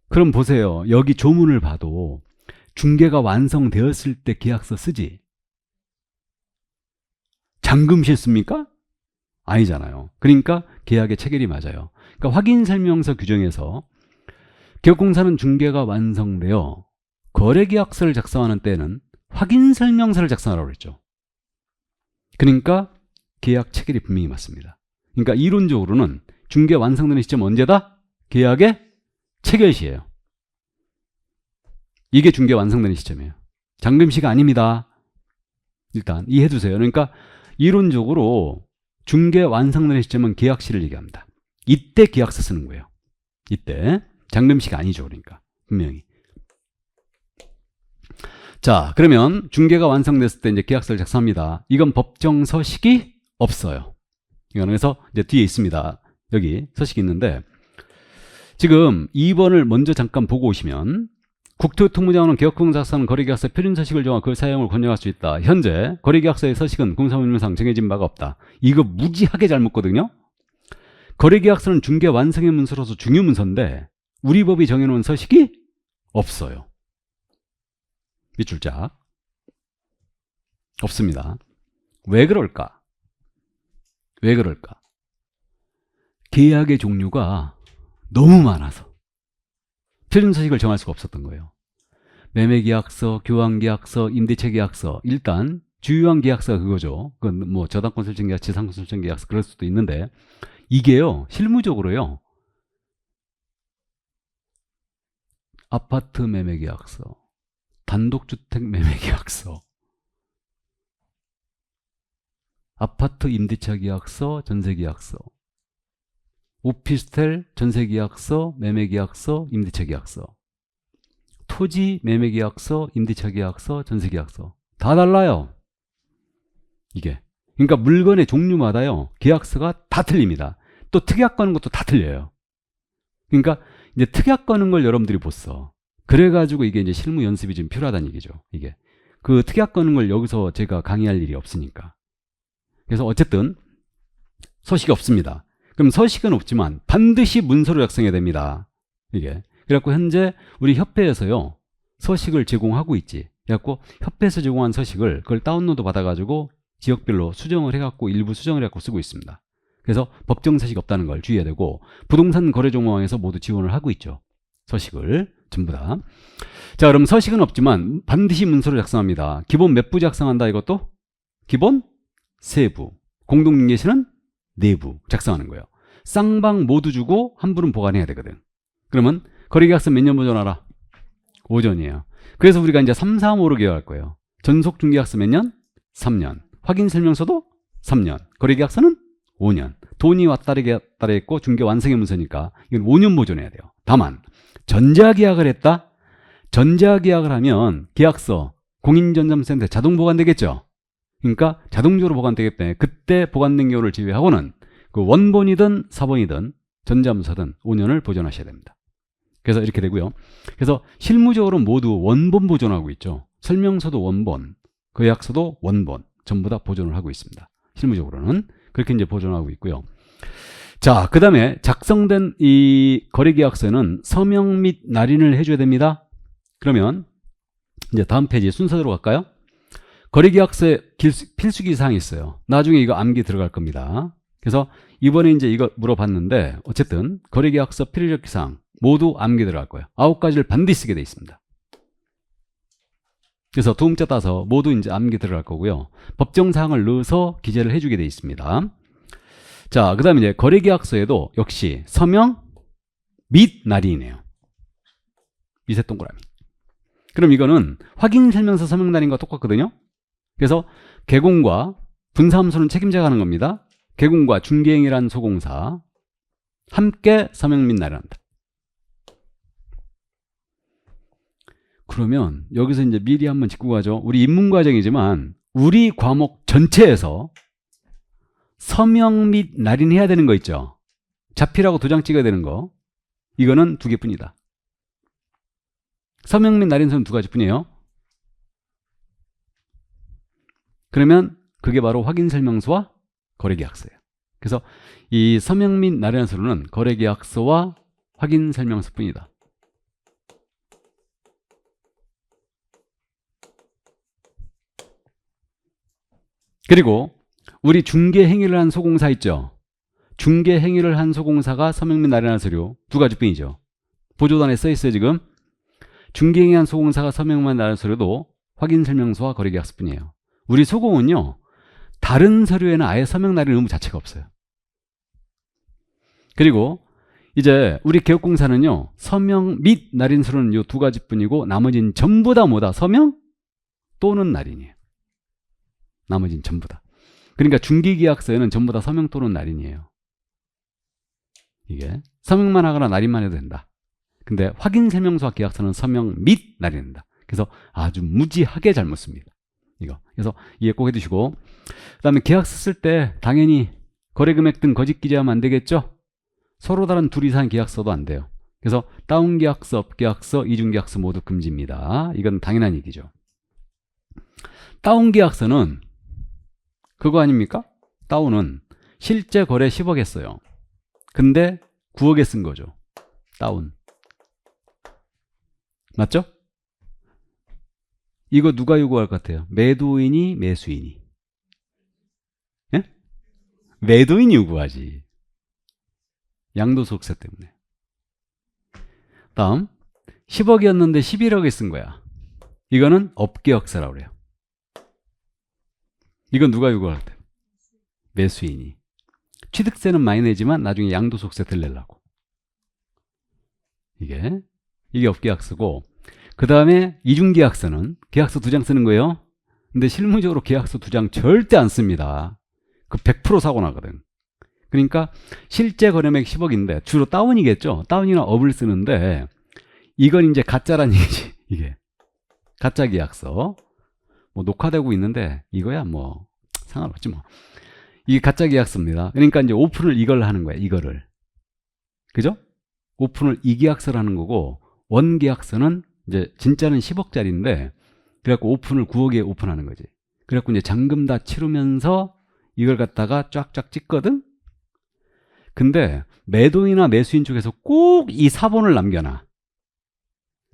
그럼 보세요. 여기 조문을 봐도 중개가 완성되었을 때 계약서 쓰지? 잔금시 씁니까? 아니잖아요. 그러니까 계약의 체결이 맞아요. 그러니까 확인설명서 규정에서 개업공사는 중개가 완성되어 거래계약서를 작성하는 때는 확인설명서를 작성하라고 그랬죠. 그러니까 계약 체결이 분명히 맞습니다. 그러니까 이론적으로는 중개 완성되는 시점 언제다? 계약의 체결시예요. 이게 중개 완성되는 시점이에요. 잔금시가 아닙니다. 일단 이해해 두세요. 그러니까 이론적으로 중개 완성되는 시점은 계약시를 얘기합니다. 이때 계약서 쓰는 거예요. 이때. 잔금시가 아니죠. 그러니까 분명히. 자, 그러면 중개가 완성됐을 때 이제 계약서를 작성합니다. 이건 법정 서식이 없어요. 이거는 그래서 이제 뒤에 있습니다. 여기 서식이 있는데 지금 2번을 먼저 잠깐 보고 오시면 국토교통부장관은 개업공사 작성하는 거래계약서 표준 서식을 정하 그 사용을 권장할 수 있다. 현재 거래계약서의 서식은 공사법률상 정해진 바가 없다. 이거 무지하게 잘 묻거든요. 거래계약서는 중개 완성의 문서로서 중요 문서인데 우리 법이 정해놓은 서식이 없어요. 밑줄 쫙. 없습니다. 왜 그럴까? 왜 그럴까? 계약의 종류가 너무 많아서 표준 서식을 정할 수가 없었던 거예요. 매매계약서, 교환계약서, 임대차계약서. 일단 주요한 계약서가 그거죠. 그건 뭐 저당권 설정계약, 지상권 설정계약서 그럴 수도 있는데 이게요 실무적으로요 아파트 매매계약서, 단독주택 매매계약서, 아파트 임대차 계약서, 전세계약서, 오피스텔 전세계약서, 매매계약서, 임대차 계약서, 토지 매매계약서, 임대차 계약서, 전세계약서 다 달라요. 이게 그러니까 물건의 종류마다요 계약서가 다 틀립니다. 또 특약 거는 것도 다 틀려요. 그러니까 이제 특약 거는 걸 여러분들이 못 써. 그래가지고 이게 이제 실무 연습이 좀 필요하다는 얘기죠. 이게 그 특약 거는 걸 여기서 제가 강의할 일이 없으니까. 그래서 어쨌든 서식이 없습니다. 그럼 서식은 없지만 반드시 문서로 작성해야 됩니다. 이게 그래갖고 현재 우리 협회에서요 서식을 제공하고 있지. 그래갖고 협회에서 제공한 서식을 그걸 다운로드 받아가지고 지역별로 수정을 해갖고 일부 수정을 해갖고 쓰고 있습니다. 그래서 법정 서식 없다는 걸 주의해야 되고 부동산 거래 정보망에서 모두 지원을 하고 있죠. 서식을 전부 다. 자, 그럼 서식은 없지만 반드시 문서로 작성합니다. 기본 몇 부 작성한다 이것도? 기본 3부. 공동중개시는 4부 작성하는 거예요. 쌍방 모두 주고 한 부는 보관해야 되거든. 그러면 거래계약서 몇 년 보존하라? 5년이에요. 그래서 우리가 이제 3, 4, 5로 계약할 거예요. 전속중개계약서 몇 년? 3년. 확인설명서도 3년. 거래계약서는 5년. 돈이 왔다 갔다 했고 중개 완성의 문서니까 이건 5년 보존해야 돼요. 다만 전자계약을 했다? 전자계약을 하면 계약서 공인전자센터에 자동 보관되겠죠. 그러니까 자동적으로 보관되기 때문에 그때 보관된 경우를 제외하고는 그 원본이든 사본이든 전자문서든 5년을 보존하셔야 됩니다. 그래서 이렇게 되고요. 그래서 실무적으로 모두 원본 보존하고 있죠. 설명서도 원본, 계약서도 원본 전부 다 보존을 하고 있습니다. 실무적으로는 그렇게 이제 보존하고 있고요. 자, 그 다음에 작성된 이 거래계약서는 서명 및 날인을 해줘야 됩니다. 그러면 이제 다음 페이지 순서대로 갈까요? 거래계약서에 필수기 사항이 있어요. 나중에 이거 암기 들어갈 겁니다. 그래서 이번에 이제 이거 물어봤는데 어쨌든 거래계약서 필요적 사항 모두 암기 들어갈 거예요. 9가지를 반드시 쓰게 돼 있습니다. 그래서 두 문자 따서 모두 이제 암기 들어갈 거고요. 법정 사항을 넣어서 기재를 해주게 돼 있습니다. 자, 그 다음에 이제 거래계약서에도 역시 서명 및 날인이네요. 미세 동그라미. 그럼 이거는 확인설명서 서명 날인과 똑같거든요. 그래서 개공과 분사함수는 책임자가 하는 겁니다. 개공과 중개행위란 소공사 함께 서명 및 날인한다. 그러면 여기서 이제 미리 한번 짚고 가죠. 우리 입문과정이지만 우리 과목 전체에서 서명 및 날인해야 되는 거 있죠. 자필하고 도장 찍어야 되는 거. 이거는 2개뿐이다. 서명 및 날인서는 2가지뿐이에요. 그러면 그게 바로 확인설명서와 거래계약서예요. 그래서 이 서명 및 날인서는 거래계약서와 확인설명서뿐이다. 그리고 우리 중개행위를 한 소공사 있죠. 중개행위를 한 소공사가 서명 및 날인한 서류 2가지뿐이죠. 보조단에 써있어요 지금. 중개행위 한 소공사가 서명 및 날인한 서류도 확인설명서와 거래계약서뿐이에요. 우리 소공은요 다른 서류에는 아예 서명 날인 의무 자체가 없어요. 그리고 이제 우리 개업공사는요 서명 및 날인 서류는 이 2가지뿐이고 나머지는 전부 다 뭐다? 서명 또는 날인이에요. 나머지는 전부 다. 그러니까 중개계약서에는 전부 다 서명 또는 날인이에요. 이게 서명만 하거나 날인만 해도 된다. 근데 확인설명서와 계약서는 서명 및 날인한다. 그래서 아주 무지하게 잘못 씁니다. 이거. 그래서 이해 꼭 해두시고 그 다음에 계약서 쓸 때 당연히 거래금액 등 거짓 기재하면 안 되겠죠. 서로 다른 둘 이상 계약서도 안 돼요. 그래서 다운계약서, 업계약서, 이중계약서 모두 금지입니다. 이건 당연한 얘기죠. 다운계약서는 그거 아닙니까? 다운은 실제 거래 10억 했어요. 근데 9억에 쓴 거죠. 다운. 맞죠? 이거 누가 요구할 것 같아요? 매도인이 매수인이? 예? 매도인이 요구하지. 양도소득세 때문에. 다음 10억이었는데 11억에 쓴 거야. 이거는 업계역세라고 그래요. 이건 누가 요구할 때? 매수인이. 취득세는 많이 내지만 나중에 양도소득세 덜 내려고. 이게 이게 업계약서고, 그 다음에 이중계약서는 계약서 2장 쓰는 거예요. 근데 실무적으로 계약서 2장 절대 안 씁니다. 그 100% 사고 나거든. 그러니까 실제 거래액 10억인데 주로 다운이겠죠. 다운이나 업을 쓰는데 이건 이제 가짜란 얘기지. 이게 가짜 계약서. 뭐 녹화되고 있는데 이거야 뭐 상관없지 뭐. 이게 가짜 계약서입니다. 그러니까 이제 오픈을 이걸 하는 거야. 이거를. 그죠? 오픈을 이 계약서라는 거고, 원 계약서는 이제 진짜는 10억짜리인데 그래갖고 오픈을 9억에 오픈하는 거지. 그래갖고 이제 잔금 다 치르면서 이걸 갖다가 쫙쫙 찍거든. 근데 매도인이나 매수인 쪽에서 꼭 이 사본을 남겨놔.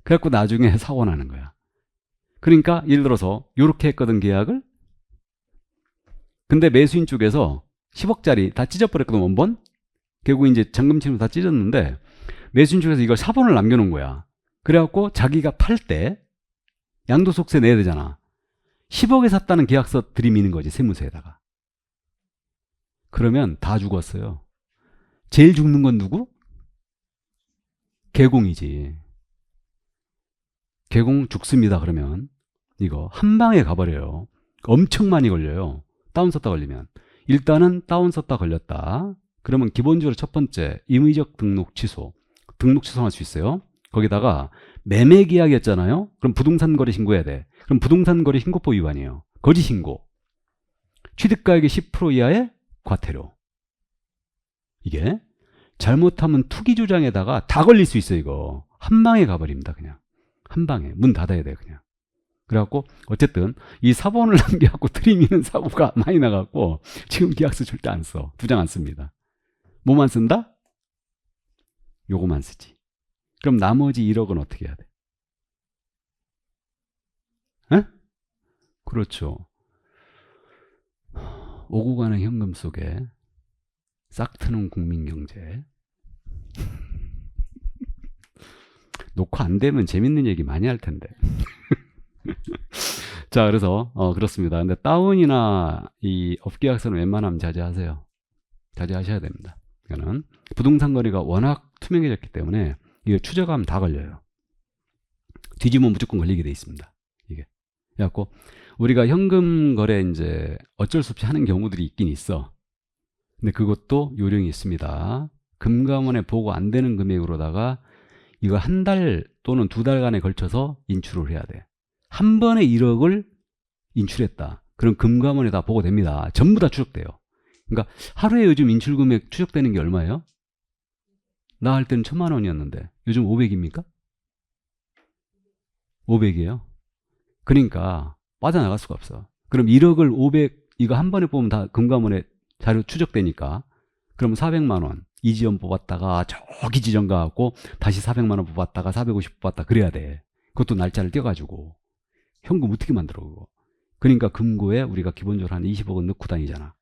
그래갖고 나중에 사고 나는 거야. 그러니까 예를 들어서 이렇게 했거든, 계약을. 근데 매수인 쪽에서 10억짜리 다 찢어버렸거든, 원본. 결국 이제 잔금 치르면서 다 찢었는데 매수인 쪽에서 이걸 사본을 남겨놓은 거야. 그래갖고 자기가 팔 때 양도소득세 내야 되잖아. 10억에 샀다는 계약서 들이미는 거지, 세무서에다가. 그러면 다 죽었어요. 제일 죽는 건 누구? 개공이지. 개공 죽습니다. 그러면 이거 한 방에 가버려요. 엄청 많이 걸려요. 다운 썼다 걸리면. 일단은 다운 썼다 걸렸다. 그러면 기본적으로 첫 번째 임의적 등록 취소. 등록 취소할 수 있어요. 거기다가 매매 계약이었잖아요. 그럼 부동산 거래 신고해야 돼. 그럼 부동산 거래 신고법 위반이에요. 거짓 신고. 취득가액의 10% 이하의 과태료. 이게 잘못하면 투기 주장에다가 다 걸릴 수 있어요. 이거 한 방에 가버립니다. 그냥 한 방에 문 닫아야 돼요. 그냥. 그래갖고 어쨌든 이 사본을 남겨갖고 들이미는 사고가 많이 나갖고 지금 계약서 절대 안 써. 2장 안 씁니다. 뭐만 쓴다? 요거만 쓰지. 그럼 나머지 1억은 어떻게 해야 돼? 에? 그렇죠. 오고 가는 현금 속에 싹 트는 국민경제. 녹화 안 되면 재밌는 얘기 많이 할 텐데. 자, 그래서 그렇습니다. 근데 다운이나 이 업계약서는 웬만하면 자제하세요. 자제하셔야 됩니다. 이거는 부동산 거래가 워낙 투명해졌기 때문에 이게 추적하면 다 걸려요. 뒤지면 무조건 걸리게 돼 있습니다. 이게. 그래갖고 우리가 현금 거래 이제 어쩔 수 없이 하는 경우들이 있긴 있어. 근데 그것도 요령이 있습니다. 금감원에 보고 안 되는 금액으로다가 이거 한 달 또는 2달간에 걸쳐서 인출을 해야 돼. 한 번에 1억을 인출했다. 그럼 금감원에 다 보고됩니다. 전부 다 추적돼요. 그러니까 하루에 요즘 인출 금액 추적되는 게 얼마예요? 나 할 때는 1,000만 원이었는데 요즘 500입니까? 500이에요. 그러니까 빠져나갈 수가 없어. 그럼 1억을 500 이거 한 번에 뽑으면 다 금감원에 자료 추적되니까 그럼 400만 원 이지연 뽑았다가 저기 지점 가갖고 다시 400만 원 뽑았다가 450 뽑았다 그래야 돼. 그것도 날짜를 띄워가지고 현금 어떻게 만들어 그거. 그러니까 금고에 우리가 기본적으로 한 20억은 넣고 다니잖아.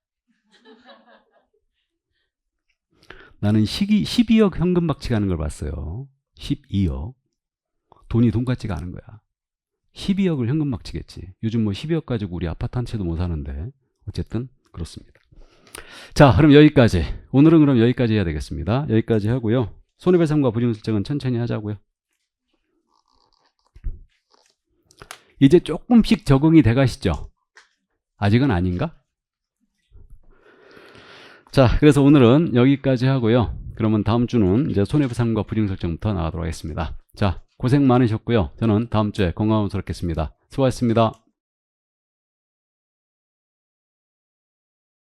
나는 12억 현금 박치가 하는 걸 봤어요. 12억. 돈이 돈 같지가 않은 거야. 12억을 현금 박치겠지. 요즘 뭐 12억 가지고 우리 아파트 한 채도 못 사는데 어쨌든 그렇습니다. 자, 그럼 여기까지. 오늘은 그럼 여기까지 해야 되겠습니다. 여기까지 하고요. 손해배상과 부정실적은 천천히 하자고요. 이제 조금씩 적응이 돼 가시죠? 아직은 아닌가? 자, 그래서 오늘은 여기까지 하고요. 그러면 다음 주는 이제 손해배상과 부정설정부터 나가도록 하겠습니다. 자, 고생 많으셨고요. 저는 다음 주에 건강하게 뵙겠습니다. 수고하셨습니다.